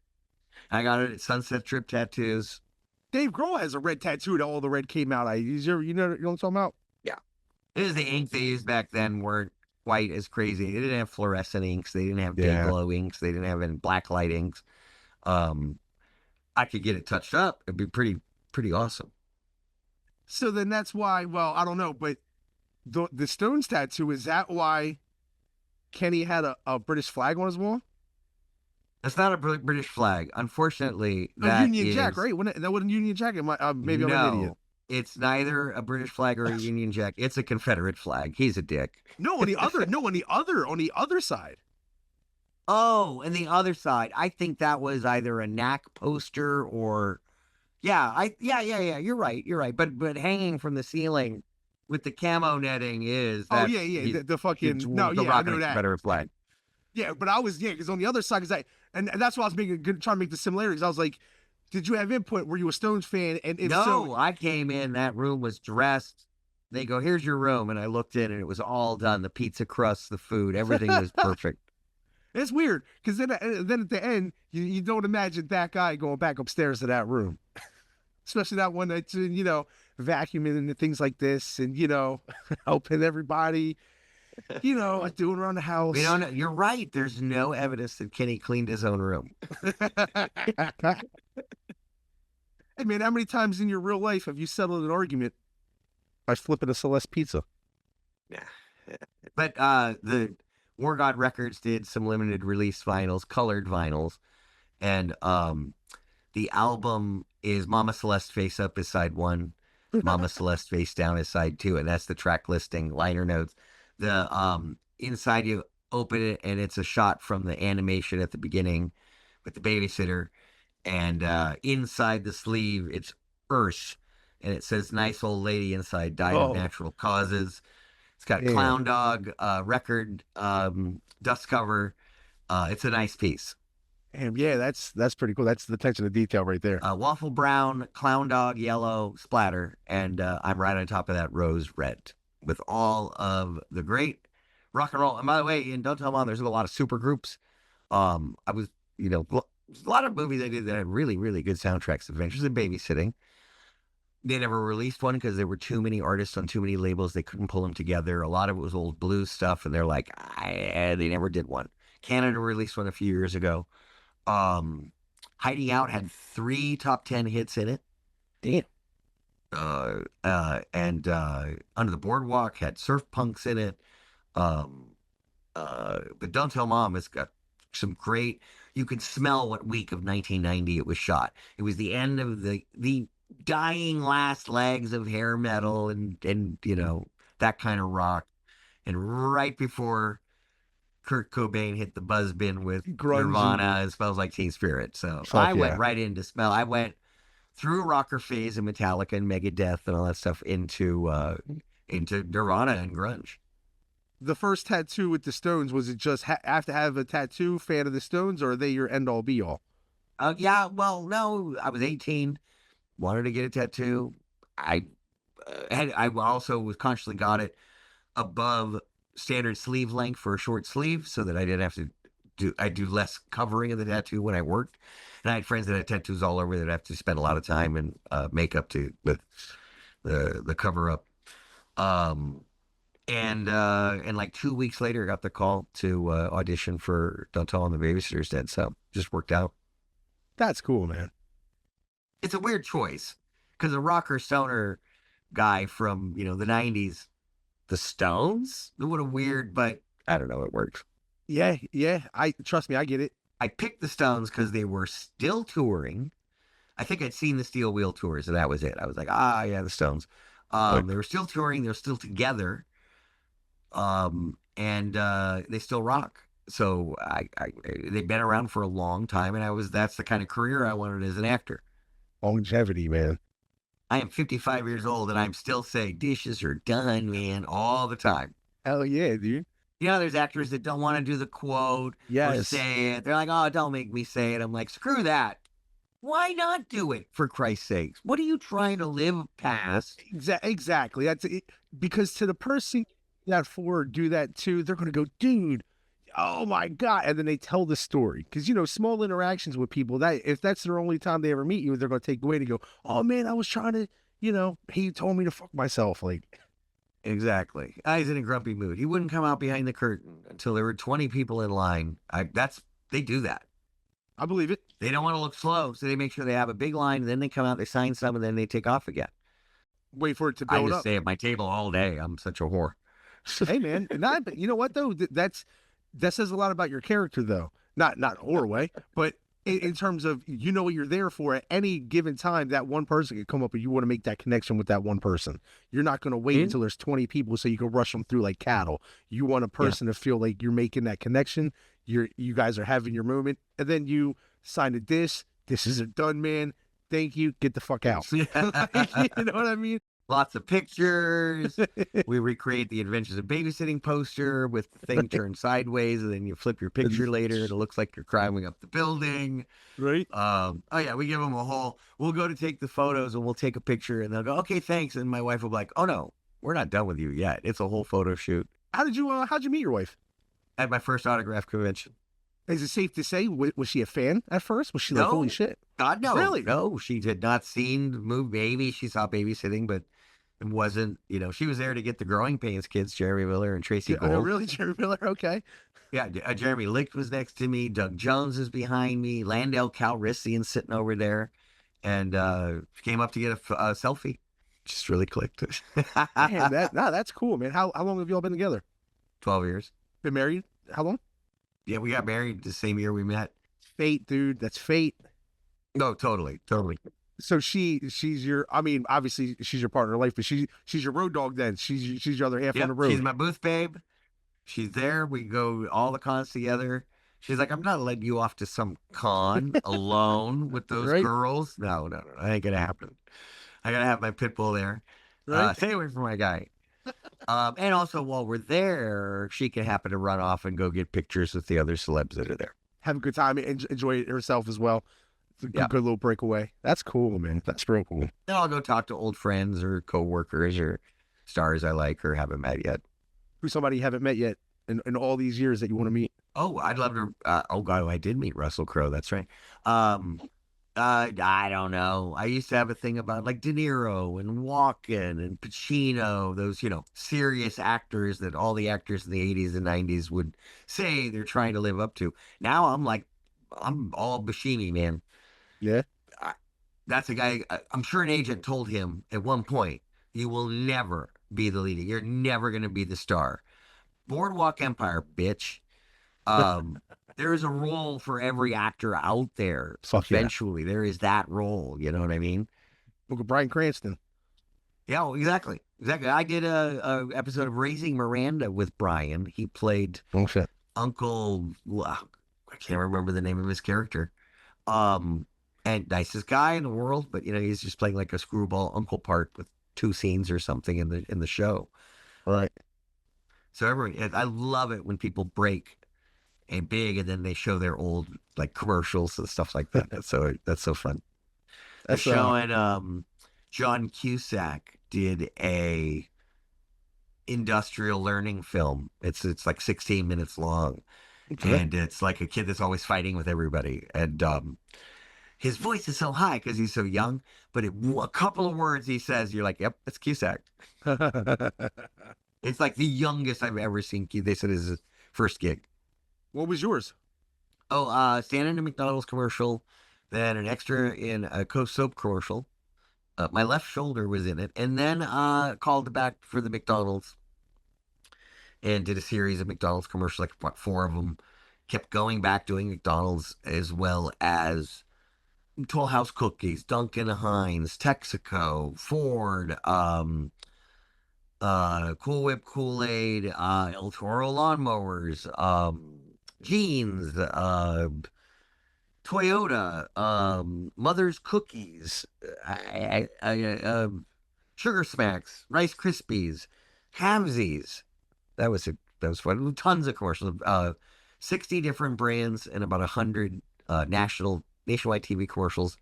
I got it at Sunset Trip Tattoos. Dave Grohl has a red tattoo that all the red came out. You know what I'm talking about? It is the ink they used back then weren't quite as crazy. They didn't have fluorescent inks. They didn't have day glow inks. They didn't have any black light inks. I could get it touched up. It'd be pretty awesome. So then that's why, well, I don't know, but the Stones tattoo, is that why Kenny had a British flag on his wall? That's not a British flag. Unfortunately, A that Union is, Jack, right? That wasn't Union Jack. Maybe I'm an idiot. It's neither a British flag or a Union Jack. It's a Confederate flag. He's a dick. No, on the other side. Oh, and the other side, I think that was either a knack poster or, yeah. You're right. But hanging from the ceiling with the camo netting is. Oh yeah. The fucking no, the yeah, I rocking know that. Confederate flag. Yeah, but because on the other side, and that's why I was trying to make the similarities. I was like, did you have input? Were you a Stones fan? And if No, so, I came in. That room was dressed. They go, "Here's your room," and I looked in, and it was all done. The pizza crust, the food, everything was perfect. it's weird because then at the end, you don't imagine that guy going back upstairs to that room, especially that one that's vacuuming and things like this, and helping everybody, doing around the house. We don't know. You're right. There's no evidence that Kenny cleaned his own room. Hey man, how many times in your real life have you settled an argument by flipping a Celeste pizza? Yeah. But the War God Records did some limited release vinyls, colored vinyls, and the album is Mama Celeste Face Up is side 1, Mama Celeste Face Down is side 2, and that's the track listing, liner notes. The inside you open it, and it's a shot from the animation at the beginning with the babysitter. And inside the sleeve, it's Earth. And it says, nice old lady inside, died of Oh, natural causes. It's got damn. Clown Dog record, dust cover. It's a nice piece. Damn, yeah, that's pretty cool. That's the attention to detail right there. Waffle brown, Clown Dog yellow splatter, and I'm right on top of that rose red with all of the great rock and roll. And by the way, in Don't Tell Mom, there's a lot of super groups. I was, a lot of movies I did that had really, really good soundtracks. Adventures in Babysitting. They never released one because there were too many artists on too many labels. They couldn't pull them together. A lot of it was old blues stuff, and they're like, they never did one. Canada released one a few years ago. Hiding Out had 3 top 10 hits in it. Damn. And Under the Boardwalk had surf punks in it. But Don't Tell Mom has got some great. You can smell what week of 1990 it was shot. It was the end of the dying last legs of hair metal and that kind of rock, and right before Kurt Cobain hit the buzz bin with Grunge Nirvana, It Smells Like Teen Spirit. So Fuck went yeah. right into smell. I went through rocker phase and Metallica and Megadeth and all that stuff into Nirvana and grunge. The first tattoo with the Stones, was it just have to have a tattoo, fan of the Stones, or are they your end all be all? Yeah, well, no, I was 18, wanted to get a tattoo. I also was consciously got it above standard sleeve length for a short sleeve so that I didn't have to do less covering of the tattoo when I worked. And I had friends that had tattoos all over that have to spend a lot of time and makeup with the cover up. And like 2 weeks later, I got the call to audition for Don't Tell Them the Babysitter's Dead. So just worked out. That's cool, man. It's a weird choice because a rocker stoner guy from, the 90s, the Stones, what a weird, but I don't know, it works. Yeah. Trust me, I get it. I picked the Stones because they were still touring. I think I'd seen the Steel Wheel tours, and that was it. I was like, yeah, the Stones. They were still touring. They were still together. And they still rock. So they've been around for a long time, and that's the kind of career I wanted as an actor. Longevity, man. I am 55 years old, and I'm still saying dishes are done, man, all the time. Hell yeah, dude. There's actors that don't want to do the quote or say it. They're like, oh, don't make me say it. I'm like, screw that. Why not do it, for Christ's sakes? What are you trying to live past? Exactly. That's it. Because to the person that do that too, they're going to go, dude, oh my God. And then they tell the story. Because, small interactions with people, that if that's their only time they ever meet you, they're going to take away and go, oh man, I was trying to, he told me to fuck myself. Like, exactly. I was in a grumpy mood. He wouldn't come out behind the curtain until there were 20 people in line. They do that. I believe it. They don't want to look slow, so they make sure they have a big line, and then they come out, they sign some, and then they take off again. Wait for it to build up. I just stay at my table all day. I'm such a whore. Hey, man. But you know what, though? That says a lot about your character, though. Not whore way, but in terms of, what you're there for at any given time, that one person can come up and you want to make that connection with that one person. You're not going to wait until there's 20 people so you can rush them through like cattle. You want a person to feel like you're making that connection. You guys are having your moment, and then you sign a dish. This isn't done, man. Thank you. Get the fuck out. You know what I mean? Lots of pictures. We recreate the Adventures of Babysitting poster with the thing turned sideways, and then you flip your picture later, and it looks like you're climbing up the building. Right. We give them we'll go to take the photos, and we'll take a picture, and they'll go, okay, thanks. And my wife will be like, oh no, we're not done with you yet. It's a whole photo shoot. How'd you meet your wife? At my first autograph convention. Is it safe to say, was she a fan at first? Was she like, holy shit? God, no. Really? No, she had not seen the movie. Maybe she saw Babysitting, but it wasn't, she was there to get the Growing Pains kids, Jeremy Miller and Tracy Gold. Oh, really? Jeremy Miller? Okay. Yeah, Jeremy Licht was next to me. Doug Jones is behind me. Landell Calrissian sitting over there. And came up to get a selfie. Just really clicked. Man, that's cool, man. How long have you all been together? 12 years. Been married? How long? Yeah, we got married the same year we met. Fate, dude. That's fate. No, totally. So she's your, obviously she's your partner in life, but she's your road dog then. She's your other half on the road. She's my booth babe. She's there. We go all the cons together. She's like, I'm not letting you off to some con alone with those Right? girls. No, no, no, that ain't gonna happen. I gotta have my pit bull there. Right? Stay away from my guy. And also while we're there, she can happen to run off and go get pictures with the other celebs that are there. Have a good time and enjoy it herself as well. It's a Yeah. good little breakaway. That's cool, man. That's real cool. Then I'll go talk to old friends or coworkers or stars I like or haven't met yet. Who's somebody you haven't met yet in all these years that you want to meet? Oh, I'd love to. Oh God, I did meet Russell Crowe. That's right. I don't know. I used to have a thing about like De Niro and Walken and Pacino, those, serious actors that all the actors in the 80s and 90s would say they're trying to live up to. Now I'm like, I'm all Buscemi, man. Yeah. That's a guy, I'm sure an agent told him at one point, you will never be the lead. You're never going to be the star. Boardwalk Empire, bitch. There is a role for every actor out there. Fuck yeah. Eventually, there is that role. You know what I mean? Look at Bryan Cranston. Yeah, well, exactly. Exactly. I did a episode of Raising Miranda with Brian. He played Oh shit. Uncle. I can't remember the name of his character. And nicest guy in the world, but he's just playing like a screwball uncle part with 2 scenes or something in the show. Right. So I love it when people break and big, and then they show their old like commercials and stuff like that. That's so fun. They're That's showing John Cusack did a industrial learning film. It's like 16 minutes long, and it's like a kid that's always fighting with everybody. And his voice is so high because he's so young, but a couple of words he says, you're like, yep, that's Cusack. It's like the youngest I've ever seen. They said is his first gig. What was yours? Oh, stand in a McDonald's commercial, then an extra in a Coke soap commercial. My left shoulder was in it, and then called back for the McDonald's and did a series of McDonald's commercials, like what, 4 of them. Kept going back doing McDonald's as well as Toll House Cookies, Duncan Hines, Texaco, Ford, Cool Whip Kool-Aid, El Toro lawnmowers, jeans, Toyota, Mother's Cookies, Sugar Smacks, Rice Krispies, Hamsies. That was fun. Tons of commercials. 60 different brands and about 100 nationwide TV commercials.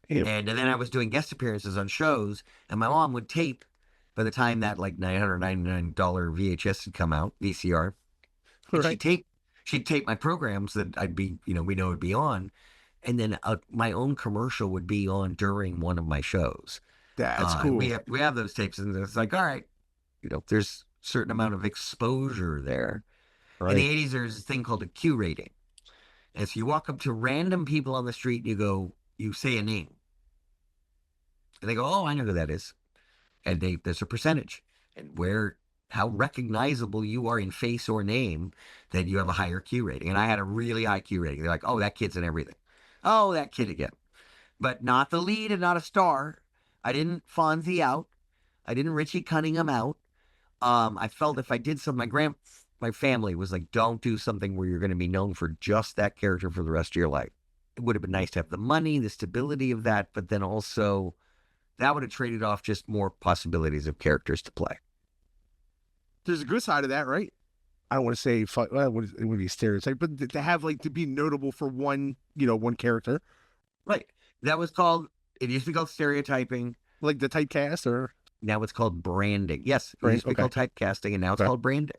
Damn. And then I was doing guest appearances on shows, and my mom would tape. By the time that like $999 VHS had come out, VCR, Right. she'd tape my programs that I'd be, we know would be on, and then my own commercial would be on during one of my shows. That's cool. We have those tapes, and it's like, all right, there's a certain amount of exposure there. Right. In the 80s, there's this thing called a Q rating. And so you walk up to random people on the street and you say a name. And they go, oh, I know who that is. And there's a percentage. And how recognizable you are in face or name, that you have a higher Q rating. And I had a really high Q rating. They're like, oh, that kid's in everything. Oh, that kid again. But not the lead and not a star. I didn't Fonzie out. I didn't Richie Cunningham out. I felt if I did something, my family was like, don't do something where you're going to be known for just that character for the rest of your life. It would have been nice to have the money, the stability of that, but then also that would have traded off just more possibilities of characters to play. There's a good side of that, right? I don't want to say it would be a stereotype, but to have to be notable for one character. Right. It used to be called stereotyping. Like the typecast, or now it's called branding. Yes, it used to be called typecasting, and now it's called branding.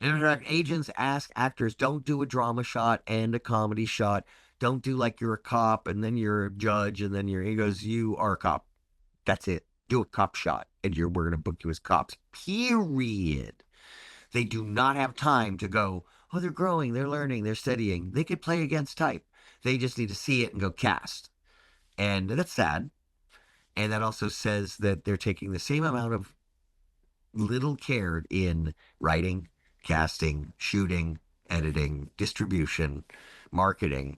And in fact, agents ask actors, don't do a drama shot and a comedy shot. Don't do like you're a cop and then you're a judge and then he goes, you are a cop. That's it. Do a cop shot and we're going to book you as cops. Period. They do not have time to go, oh, they're growing, they're learning, they're studying. They could play against type. They just need to see it and go cast. And that's sad. And that also says that they're taking the same amount of little care in writing, casting, shooting, editing, distribution, marketing.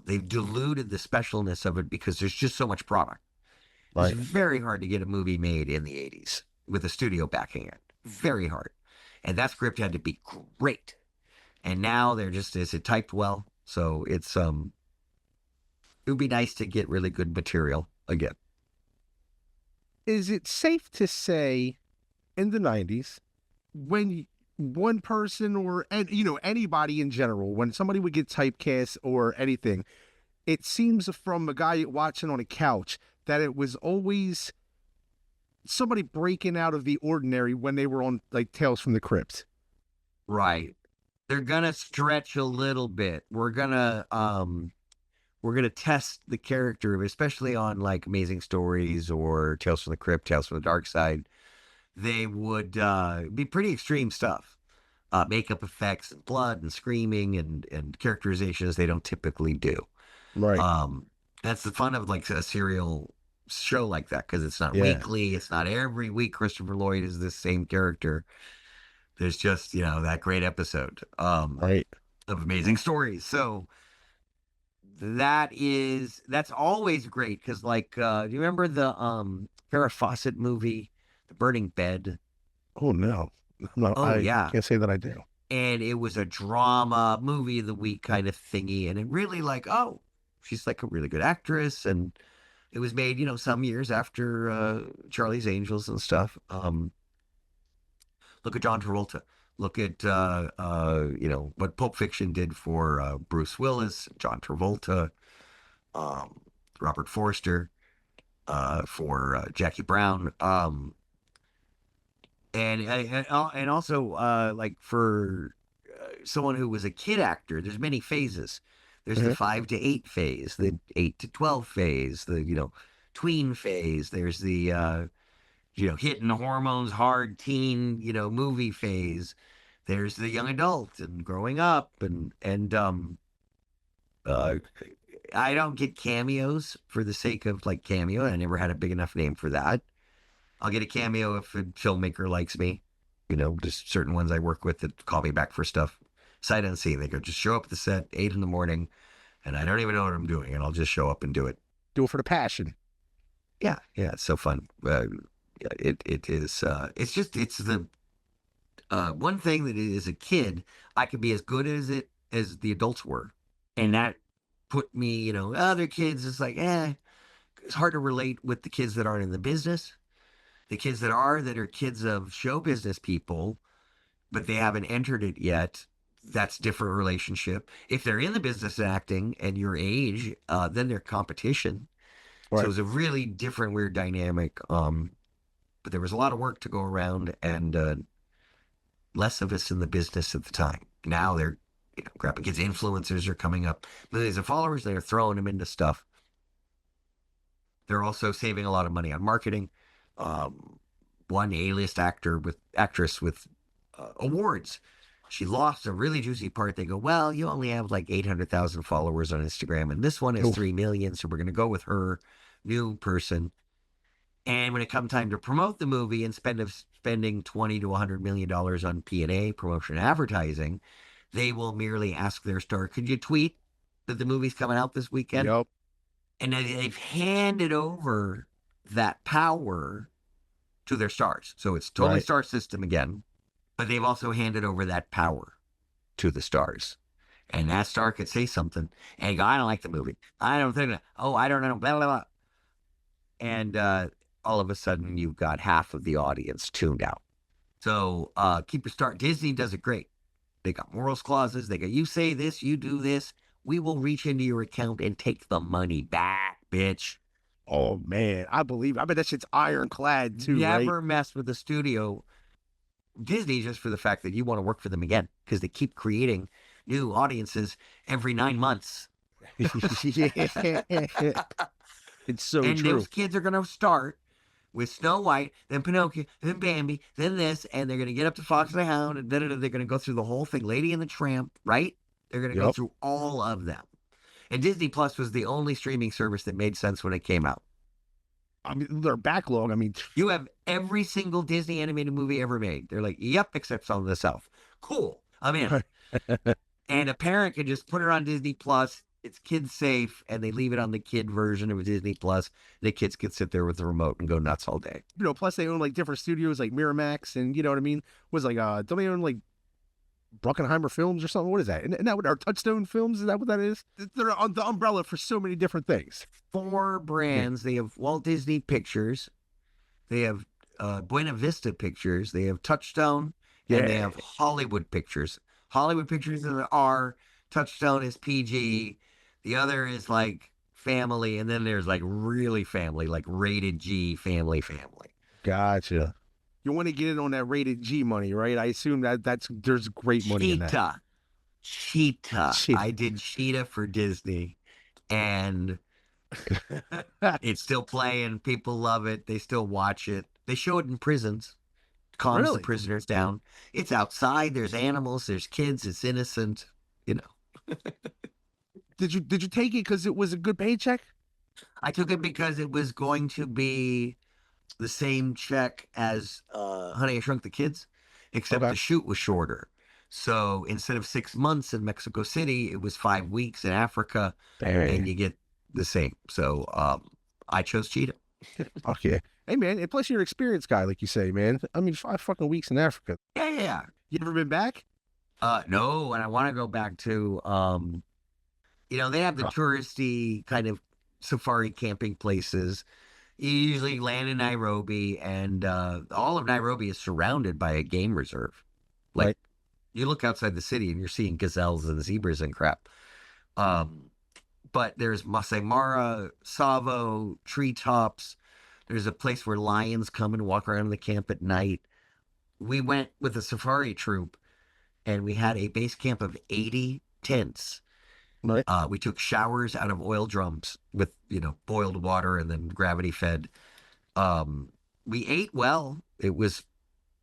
They've diluted the specialness of it because there's just so much product. Right. It's very hard to get a movie made in the 80s with a studio backing it. Very hard. and that script had to be great. And now they're just, is it typed well? So it's it would be nice to get really good material again. Is it safe to say in the 90s, when one person or, anybody in general, when somebody would get typecast or anything, it seems from a guy watching on a couch that it was always somebody breaking out of the ordinary when they were on like Tales from the Crypt. Right. They're gonna stretch a little bit. We're gonna test the character, especially on like Amazing Stories or Tales from the Crypt, Tales from the Dark Side. They would be pretty extreme stuff. Makeup effects and blood and screaming and characterizations they don't typically do. Right. That's the fun of like a serial show like that, because it's not weekly, it's not every week Christopher Lloyd is the same character. There's just, that great episode Right. of Amazing Stories. So that's always great, because like do you remember the Farrah Fawcett movie, The Burning Bed? Oh no. No, Oh yeah. Can't say that I do. And it was a drama movie of the week kind of thingy, and it really like, oh, she's like a really good actress, and it was made, some years after Charlie's Angels and stuff. Look at John Travolta. Look at what Pulp Fiction did for Bruce Willis, John Travolta, Robert Forster, for Jackie Brown, and also like for someone who was a kid actor. There's many phases. There's the 5 to 8 phase, the 8 to 12 phase, the tween phase. There's the hitting the hormones hard teen, movie phase. There's the young adult and growing up, and I don't get cameos for the sake of like cameo. I never had a big enough name for that. I'll get a cameo if a filmmaker likes me, just certain ones I work with that call me back for stuff. Sight unseen. They go, just show up at the set 8 a.m, and I don't even know what I'm doing, and I'll just show up and do it. Do it for the passion. Yeah, it's so fun. It is. It's the one thing that as a kid I could be as good as the adults were, and that put me, other kids. It's like, it's hard to relate with the kids that aren't in the business. The kids that are kids of show business people, but they haven't entered it yet. That's different relationship. If they're in the business of acting and your age, then they're competition. Right. So it was a really different, weird dynamic. But there was a lot of work to go around, and less of us in the business at the time. Now they're, grabbing kids. Influencers are coming up, millions of followers. They're throwing them into stuff. They're also saving a lot of money on marketing. One A-list actress with awards. She lost a really juicy part. They go, well, you only have like 800,000 followers on Instagram, and this one is 3 million, so we're going to go with her, new person. And when it comes time to promote the movie, instead of spending $20 to $100 million on P&A, promotion and advertising, they will merely ask their star, could you tweet that the movie's coming out this weekend? Yep. And they've handed over that power to their stars. So it's totally star system again, but they've also handed over that power to the stars. And that star could say something and go, I don't like the movie. I don't think, I don't know, blah, blah, blah. And all of a sudden you've got half of the audience tuned out. So keep your star. Disney does it great. They got morals clauses. They go, you say this, you do this, we will reach into your account and take the money back, bitch. Oh man, I bet that shit's ironclad too. Never right? mess with the studio. Disney, just for the fact that you want to work for them again, because they keep creating new audiences every 9 months. It's so and true. Those kids are going to start with Snow White, then Pinocchio, then Bambi, then this, and they're going to get up to Fox and the Hound, and then they're going to go through the whole thing. Lady and the Tramp, right? They're going to go through all of them. And Disney Plus was the only streaming service that made sense when it came out. I mean, their backlog. I mean, you have every single Disney animated movie ever made. They're like, yep, except Song of the South. Cool. I'm in. And a parent can just put it on Disney Plus It's kid safe, and they leave it on the kid version of Disney Plus. The kids can sit there with the remote and go nuts all day. Plus they own like different studios like Miramax, and you know what I mean? Was like don't they own like Bruckenheimer Films or something? What is that? Isn't that what our Touchstone Films? Is that what that is? They're on the umbrella for so many different things. 4 brands. They have Walt Disney Pictures, they have Buena Vista Pictures, they have Touchstone, and they have Hollywood Pictures. Hollywood Pictures is R, Touchstone is PG, the other is like family, and then there's like really family, like rated G family. Gotcha. You want to get in on that rated G money, right? I assume there's great money in that. Cheetah. I did Cheetah for Disney, and it's still playing. People love it. They still watch it. They show it in prisons. Calms the prisoners down. It's outside. There's animals. There's kids. It's innocent. You know. Did you take it because it was a good paycheck? I took it because it was going to be the same check as Honey, I Shrunk the Kids, except the shoot was shorter. So instead of 6 months in Mexico City, it was 5 weeks in Africa, and you get the same. So I chose Cheetah. Okay. Hey, man, and plus you're an experienced guy, like you say, man. I mean, 5 fucking weeks in Africa. Yeah. You ever been back? No, and I want to go back to, they have the touristy kind of safari camping places. You usually land in Nairobi, and all of Nairobi is surrounded by a game reserve. Like, you look outside the city, and you're seeing gazelles and zebras and crap. But there's Masai Mara, Tsavo, treetops. There's a place where lions come and walk around the camp at night. We went with a safari troop, and we had a base camp of 80 tents. Right. We took showers out of oil drums with, boiled water and then gravity fed. We ate well. It was,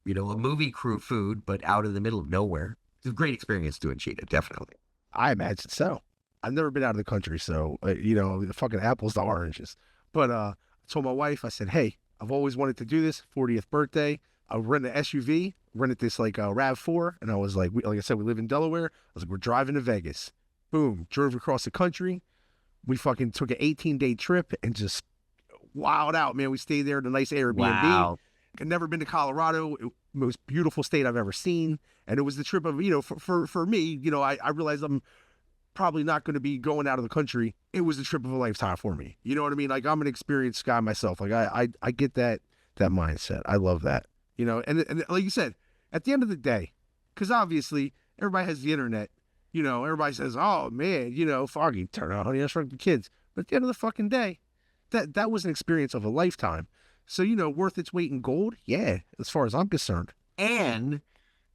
a movie crew food, but out in the middle of nowhere. It was a great experience doing Cheetah, definitely. I imagine so. I've never been out of the country, so, the fucking apples to oranges. But I told my wife, I said, hey, I've always wanted to do this, 40th birthday. I rented an SUV, rented this like RAV4, and I was like I said, we live in Delaware. I was like, we're driving to Vegas. Boom, drove across the country. We fucking took an 18-day trip and just wowed out, man. We stayed there in a nice Airbnb. Wow. I'd never been to Colorado. Most beautiful state I've ever seen. And it was the trip of, for me, I realized I'm probably not going to be going out of the country. It was the trip of a lifetime for me. You know what I mean? Like, I'm an experienced guy myself. Like, I get that mindset. I love that. And like you said, at the end of the day, because obviously everybody has the internet. Everybody says, oh, man, Foggy, turn on Honey, I Shrunk the Kids. But at the end of the fucking day, that was an experience of a lifetime. So, worth its weight in gold? Yeah, as far as I'm concerned. And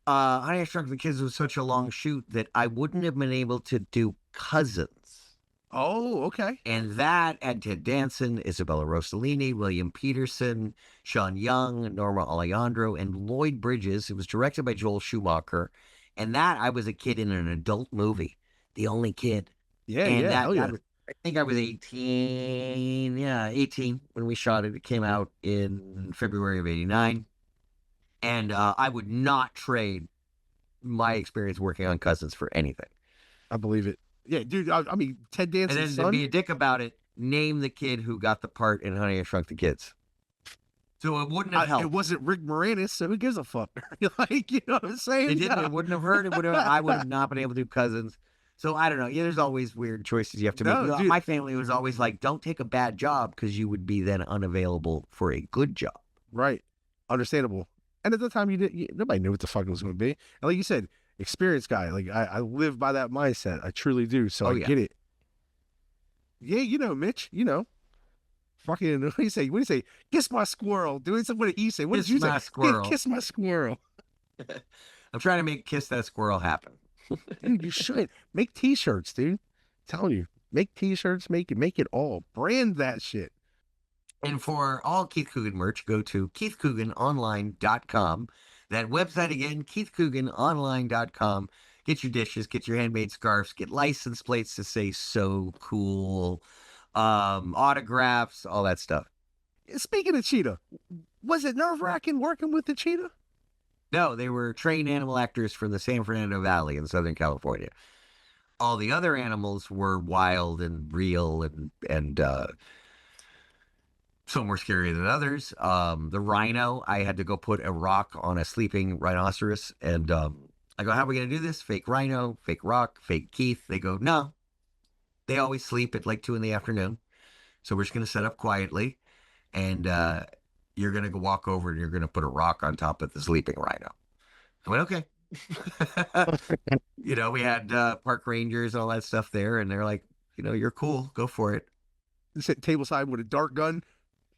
Honey, I Shrunk the Kids was such a long shoot that I wouldn't have been able to do Cousins. Oh, okay. And that had Ted Danson, Isabella Rossellini, William Peterson, Sean Young, Norma Alejandro, and Lloyd Bridges. It was directed by Joel Schumacher. And that, I was a kid in an adult movie, the only kid. Yeah, and yeah. I think I was 18. Yeah, 18 when we shot it. It came out in February of 89. And I would not trade my experience working on Cousins for anything. I believe it. Yeah, dude, I mean, Ted Danson's and then son. To be a dick about it, name the kid who got the part in Honey, I Shrunk the Kids. So it wouldn't have helped. It wasn't Rick Moranis, so who gives a fuck? Like, you know what I'm saying? It didn't. It wouldn't have hurt. I would have not been able to do Cousins. So I don't know. Yeah, there's always weird choices you have to make. Dude. My family was always like, don't take a bad job because you would be then unavailable for a good job. Right. Understandable. And at the time, nobody knew what the fuck it was going to be. And like you said, experienced guy. Like, I live by that mindset. I truly do. So I get it. Yeah, Mitch, fucking, what do you say? Kiss my squirrel. What did he say? What did you say? Squirrel. Kiss my squirrel. I'm trying to make Kiss That Squirrel happen. Dude, you should. Make t-shirts, dude. I'm telling you. Make t-shirts. Make it all. Brand that shit. And for all Keith Coogan merch, go to keithcooganonline.com. That website again, keithcooganonline.com. Get your dishes, get your handmade scarves, get license plates to say so cool, autographs, all that stuff. Speaking of cheetah, was it nerve-wracking working with the cheetah? No, they were trained animal actors from the San Fernando Valley in Southern California. All the other animals were wild and real, and some were scarier than others. The rhino, I had to go put a rock on a sleeping rhinoceros, and I go, "How are we gonna do this? Fake rhino, fake rock, fake Keith." They go, "No, they always sleep at like 2 in the afternoon, so we're just gonna set up quietly, and you're gonna go walk over and you're gonna put a rock on top of the sleeping rhino." I went, "Okay." We had park rangers and all that stuff there, and they're like, "You're cool, go for it." Sit tableside with a dart gun,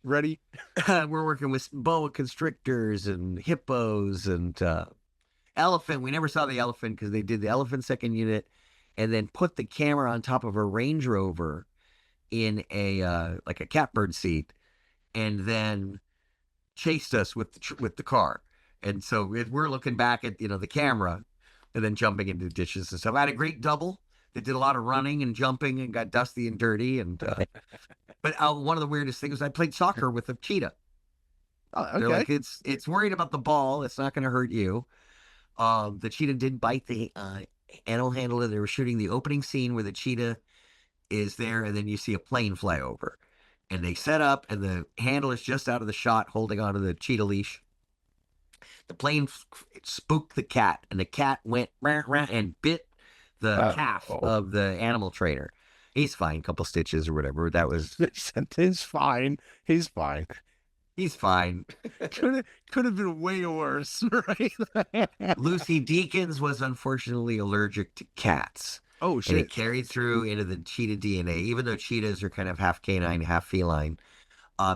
ready. We're working with boa constrictors and hippos and elephant. We never saw the elephant because they did the elephant second unit and then put the camera on top of a Range Rover in a like a catbird seat, and then chased us with the car. And so we're looking back at the camera, and then jumping into ditches and stuff. I had a great double that did a lot of running and jumping and got dusty and dirty. And but one of the weirdest things was I played soccer with a cheetah. Okay. They're like, it's worried about the ball. It's not going to hurt you. The cheetah did bite the animal handler. They were shooting the opening scene where the cheetah is there, and then you see a plane fly over. And they set up, and the handler's just out of the shot holding onto the cheetah leash. The plane spooked the cat, and the cat went rah, rah, and bit the calf of the animal trainer. He's fine, couple stitches or whatever. That was He's fine. He's fine. He's fine. Could have been way worse, right? Lucy Deakins was unfortunately allergic to cats. Oh shit! And it carried through into the cheetah DNA. Even though cheetahs are kind of half canine, half feline,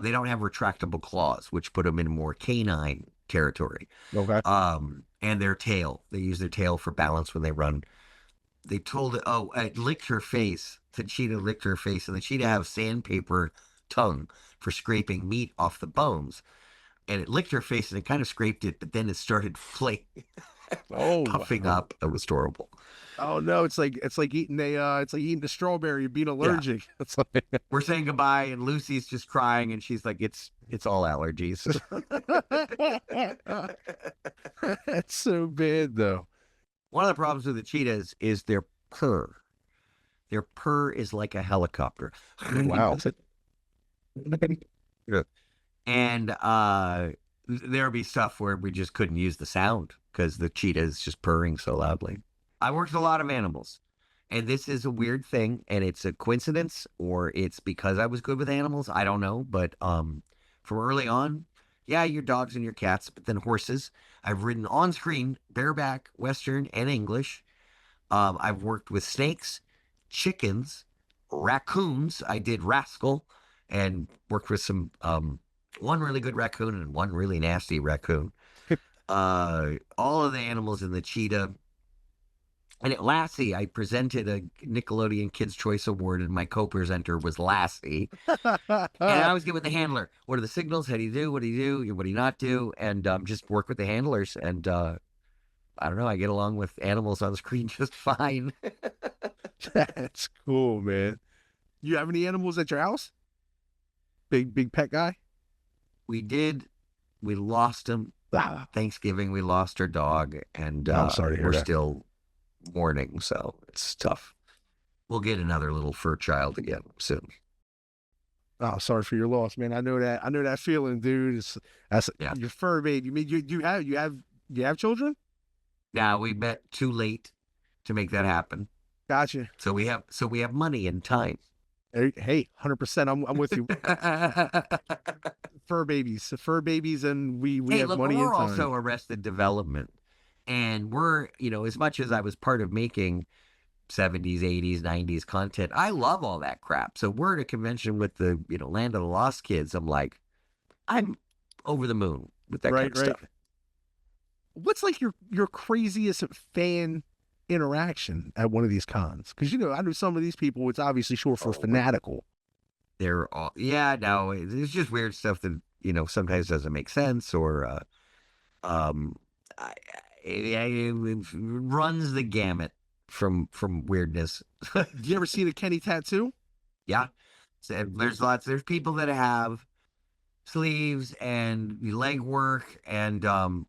they don't have retractable claws, which put them in more canine territory. Okay. And their tail. They use their tail for balance when they run. They told it, it licked her face. The cheetah licked her face, and the cheetah have sandpaper tongue for scraping meat off the bones. And it licked her face, and it kind of scraped it, but then it started puffing up. It was horrible. Oh no, it's like eating a strawberry and being allergic. Yeah. It's like we're saying goodbye, and Lucy's just crying, and she's like, it's all allergies. That's so bad though. One of the problems with the cheetahs is their purr. Their purr is like a helicopter. Wow. And there'll be stuff where we just couldn't use the sound because the cheetah is just purring so loudly. I worked with a lot of animals, and this is a weird thing, and it's a coincidence, or it's because I was good with animals. I don't know, but from early on, yeah, your dogs and your cats, but then horses. I've ridden on screen, bareback, Western, and English. I've worked with snakes, chickens, raccoons. I did Rascal, and worked with some one really good raccoon and one really nasty raccoon. All of the animals in the cheetah. And at Lassie, I presented a Nickelodeon Kids' Choice Award, and my co-presenter was Lassie. And I was good with the handler. What are the signals? How do you do? What do you do? What do you not do? And just work with the handlers. And I don't know, I get along with animals on the screen just fine. That's cool, man. You have any animals at your house? Big pet guy? We did. We lost him. Thanksgiving, we lost our dog. And I'm sorry to hear we're that. still mourning, so it's tough. We'll get another little fur child again soon. Oh, sorry for your loss, man. I know that feeling, dude. That's your fur baby. You mean you have children? Now we met too late to make that happen. Gotcha. So we have money and time. Hey, 100%. I'm with you. Fur babies, and we have money and We're time. also Arrested Development. And we're, as much as I was part of making 70s, 80s, 90s content, I love all that crap. So we're at a convention with the, Land of the Lost Kids. I'm over the moon with that kind of stuff. What's like your craziest fan interaction at one of these cons? Because, I know some of these people, it's obviously short for fanatical. They're all, it's just weird stuff that, sometimes doesn't make sense, or, it runs the gamut from weirdness. Do you ever see the Kenny tattoo? Yeah. So there's people that have sleeves and leg work, and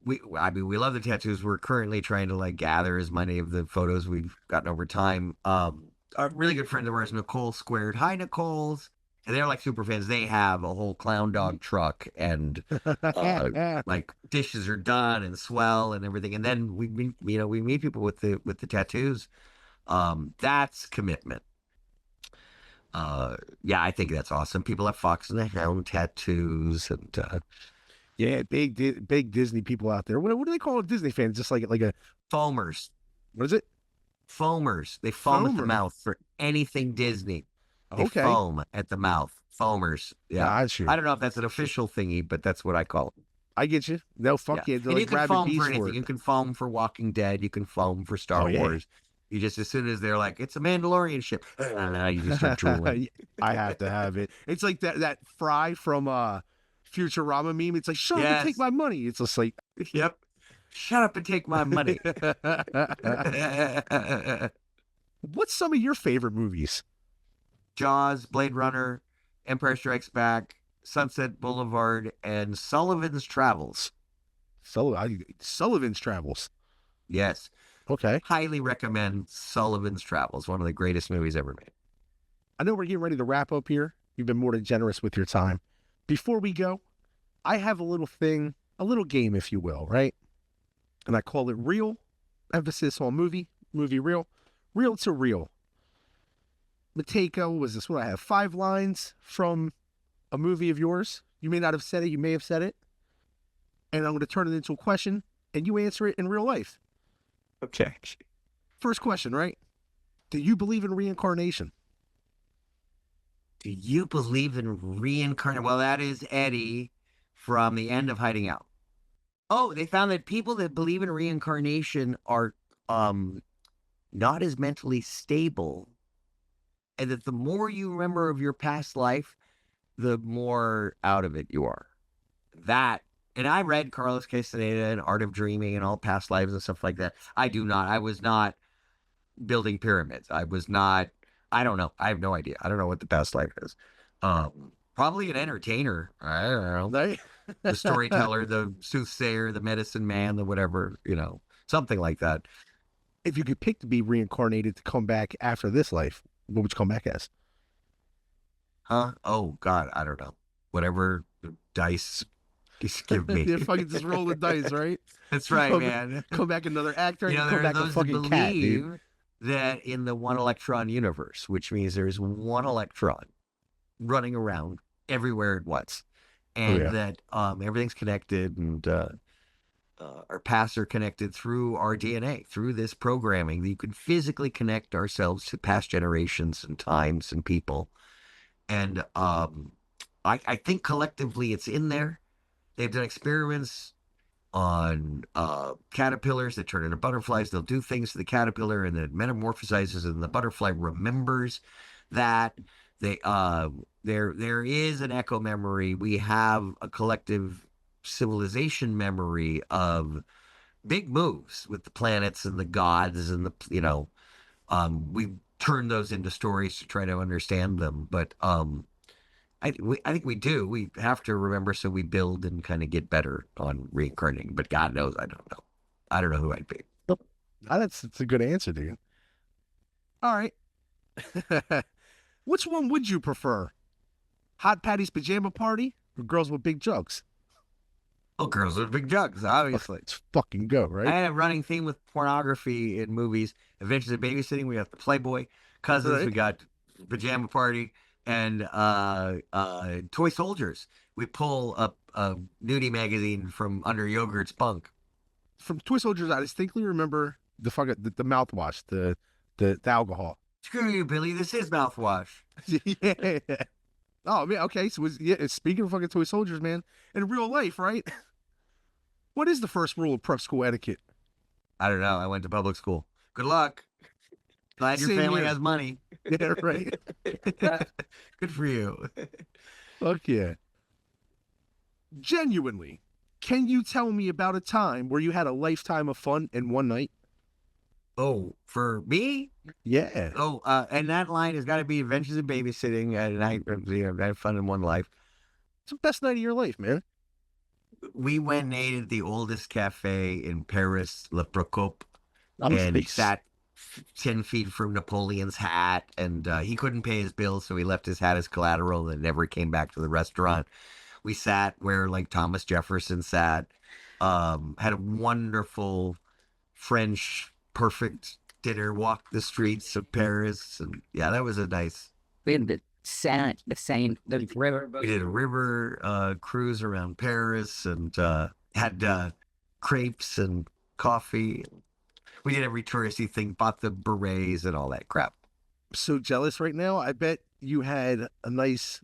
we love the tattoos. We're currently trying to like gather as many of the photos we've gotten over time. A really good friend of ours, Nicole Squared. Hi, Nicole's. And they're like super fans. They have a whole clown dog truck, and like dishes are done and swell and everything. And then we meet people with the tattoos. That's commitment. Yeah, I think that's awesome. People have Fox and the Hound tattoos, and Yeah, big Disney people out there. What do they call a Disney fan? Just like a foamers. what is it? Foamers. They foam at the Foamer. mouth for anything Disney. They Okay, foam at the mouth. Foamers. Yeah. got you. I don't know if that's an official thingy, but that's what I call it. I get you. No, fuck yeah. And They're you like can rabid foam bees for for anything. it. You can foam for Walking Dead. You can foam for Star Oh, yeah. Wars. You just, as soon as they're like, it's a Mandalorian ship, you just start drooling. I have to have it. It's like that Fry from Futurama meme. It's like, shut up and Yes. take my money. It's just like, Yep. Shut up and take my money. what's some of your favorite movies? Jaws, Blade Runner, Empire Strikes Back, Sunset Boulevard, and Sullivan's Travels. Sullivan's Travels. Yes. Okay. Highly recommend Sullivan's Travels, one of the greatest movies ever made. I know we're getting ready to wrap up here. You've been more than generous with your time. Before we go, I have a little thing, a little game, if you will, right? And I call it real, emphasis on movie real to real. Mateko, was this what I have? 5 lines from a movie of yours. You may not have said it, you may have said it. And I'm going to turn it into a question, and you answer it in real life. Okay. First question, right? Do you believe in reincarnation? Do you believe in reincarnation? Well, that is Eddie from the end of Hiding Out. Oh, they found that people that believe in reincarnation are not as mentally stable, and that the more you remember of your past life, the more out of it you are. That, and I read Carlos Castaneda and Art of Dreaming and all past lives and stuff like that. I do not. I was not building pyramids. I was not. I don't know. I have no idea. I don't know what the past life is. Probably an entertainer. I don't know. The storyteller, the soothsayer, the medicine man, the whatever, something like that. If you could pick to be reincarnated to come back after this life, what would you come back as? Huh? Oh, God, I don't know. Whatever the dice just give me. You're fucking just roll the dice, right? That's right, come, man. Come back another actor, and There come are back a those fucking that cat, dude. believe that in the one electron universe, which means there's one electron running around everywhere at once, and that everything's connected, and our paths are connected through our DNA, through this programming. You can physically connect ourselves to past generations and times and people. And I think collectively it's in there. They've done experiments on caterpillars that turn into butterflies. They'll do things to the caterpillar, and it metamorphosizes, and the butterfly remembers that. There is an echo memory. We have a collective civilization memory of big moves with the planets and the gods, and we turn those into stories to try to understand them. But I think we do. We have to remember, so we build and kind of get better on reincarnating. But God knows, I don't know. I don't know who I'd be. That's a good answer, dude. All right. Which one would you prefer? Hot Patty's pajama party or girls with big jugs? Oh, girls with big jugs, obviously. Let's fucking go, right? I had a running theme with pornography in movies. Adventures in Babysitting, we got the Playboy. Cousins, Right. we got Pajama Party. And Toy Soldiers. We pull up a nudie magazine from under Yogurt's bunk. From Toy Soldiers, I distinctly remember the mouthwash, the alcohol. Screw you, Billy. This is mouthwash. Yeah. Oh man, okay. So speaking of fucking Toy Soldiers, man, in real life, right? What is the first rule of prep school etiquette? I don't know. I went to public school. Good luck. Glad your Same family here. has money. Yeah, right. Good for you. Fuck yeah. Genuinely, can you tell me about a time where you had a lifetime of fun in one night? Oh, for me? Yeah. Oh, and that line has got to be Adventures in Babysitting. And I had fun in one life. It's the best night of your life, man. We went and ate at the oldest cafe in Paris, Le Procope, I'm and face. sat 10 feet from Napoleon's hat. And he couldn't pay his bills, so he left his hat as collateral and never came back to the restaurant. We sat where like Thomas Jefferson sat. Had a wonderful French perfect dinner, walked the streets of Paris. And yeah, that was a nice. We had the river. We did a river cruise around Paris and had crepes and coffee. We did every touristy thing, bought the berets and all that crap. So jealous right now. I bet you had a nice,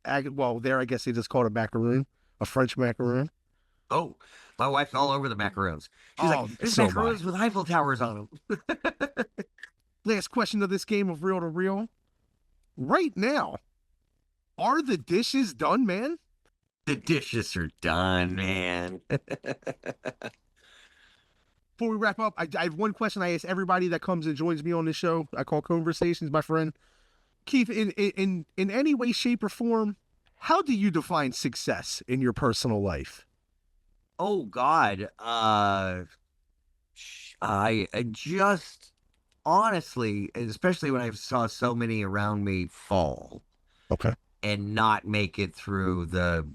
well, there I guess they just call it a macaroon, a French macaroon. Oh, my wife's all over the macarons. She's like, there's so am I. macarons with Eiffel Towers on them. Last question of this game of Real to Real. Right now, are the dishes done, man? The dishes are done, man. Before we wrap up, I have one question I ask everybody that comes and joins me on this show. I call ConeVersations, my friend. Keith, in any way, shape, or form, how do you define success in your personal life? Oh, God. I just honestly, especially when I saw so many around me fall Okay. and not make it through the,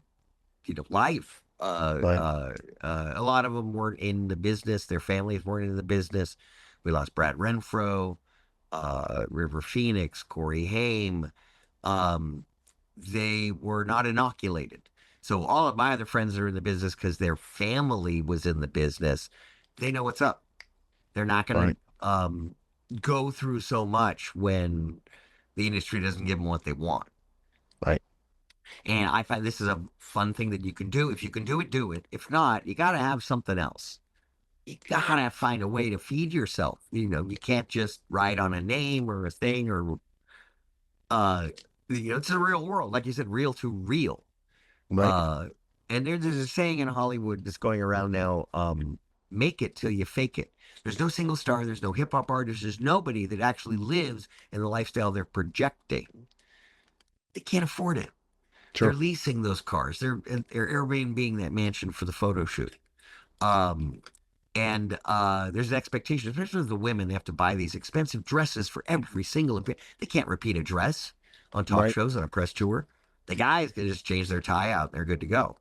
life. Right. A lot of them weren't in the business. Their families weren't in the business. We lost Brad Renfro, River Phoenix, Corey Haim. They were not inoculated. So all of my other friends are in the business because their family was in the business. They know what's up. They're not going to go through so much when the industry doesn't give them what they want. Right. And I find this is a fun thing that you can do. If you can do it, do it. If not, you got to have something else. You got to find a way to feed yourself. You can't just ride on a name or a thing or, it's the real world. Like you said, real to real. Right. And there's a saying in Hollywood that's going around now, make it till you fake it. There's no single star. There's no hip hop artist. There's nobody that actually lives in the lifestyle they're projecting. They can't afford it. Sure. They're leasing those cars. They're Airbnb-ing that mansion for the photo shoot. And there's an expectation, especially the women, they have to buy these expensive dresses for every single. They can't repeat a dress on talk shows on a press tour. The guys can just change their tie out and they're good to go.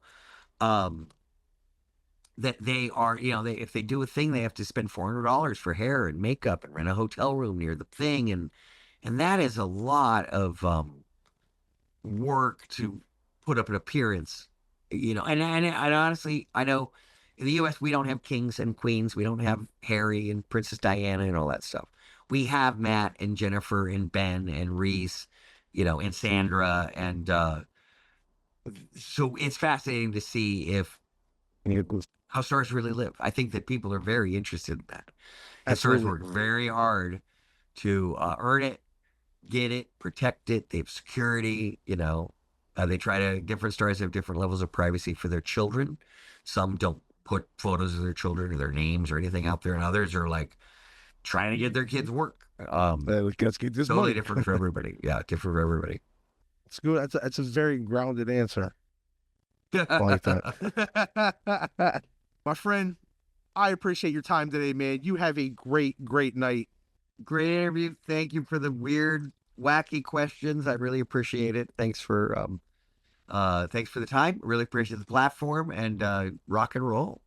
That they are, if they do a thing, they have to spend $400 for hair and makeup and rent a hotel room near the thing. And that is a lot of work to put up an appearance, and honestly, I know in the U.S. we don't have kings and queens. We don't have Harry and Princess Diana and all that stuff. We have Matt and Jennifer and Ben and Reese, and Sandra. And so it's fascinating to see how stars really live. I think that people are very interested in that. And stars work very hard to earn it, get it, protect it. They have security, they try to, different stars have different levels of privacy for their children. Some don't put photos of their children or their names or anything out there, and others are like trying to get their kids work. Let's get this totally money. Different for everybody. Yeah, different for everybody. It's good. That's a very grounded answer. I like that. My friend, I appreciate your time today, man. You have a great, great night. Great interview. Thank you for the weird, wacky questions. I really appreciate it. Thanks for the time. Really appreciate the platform, and rock and roll.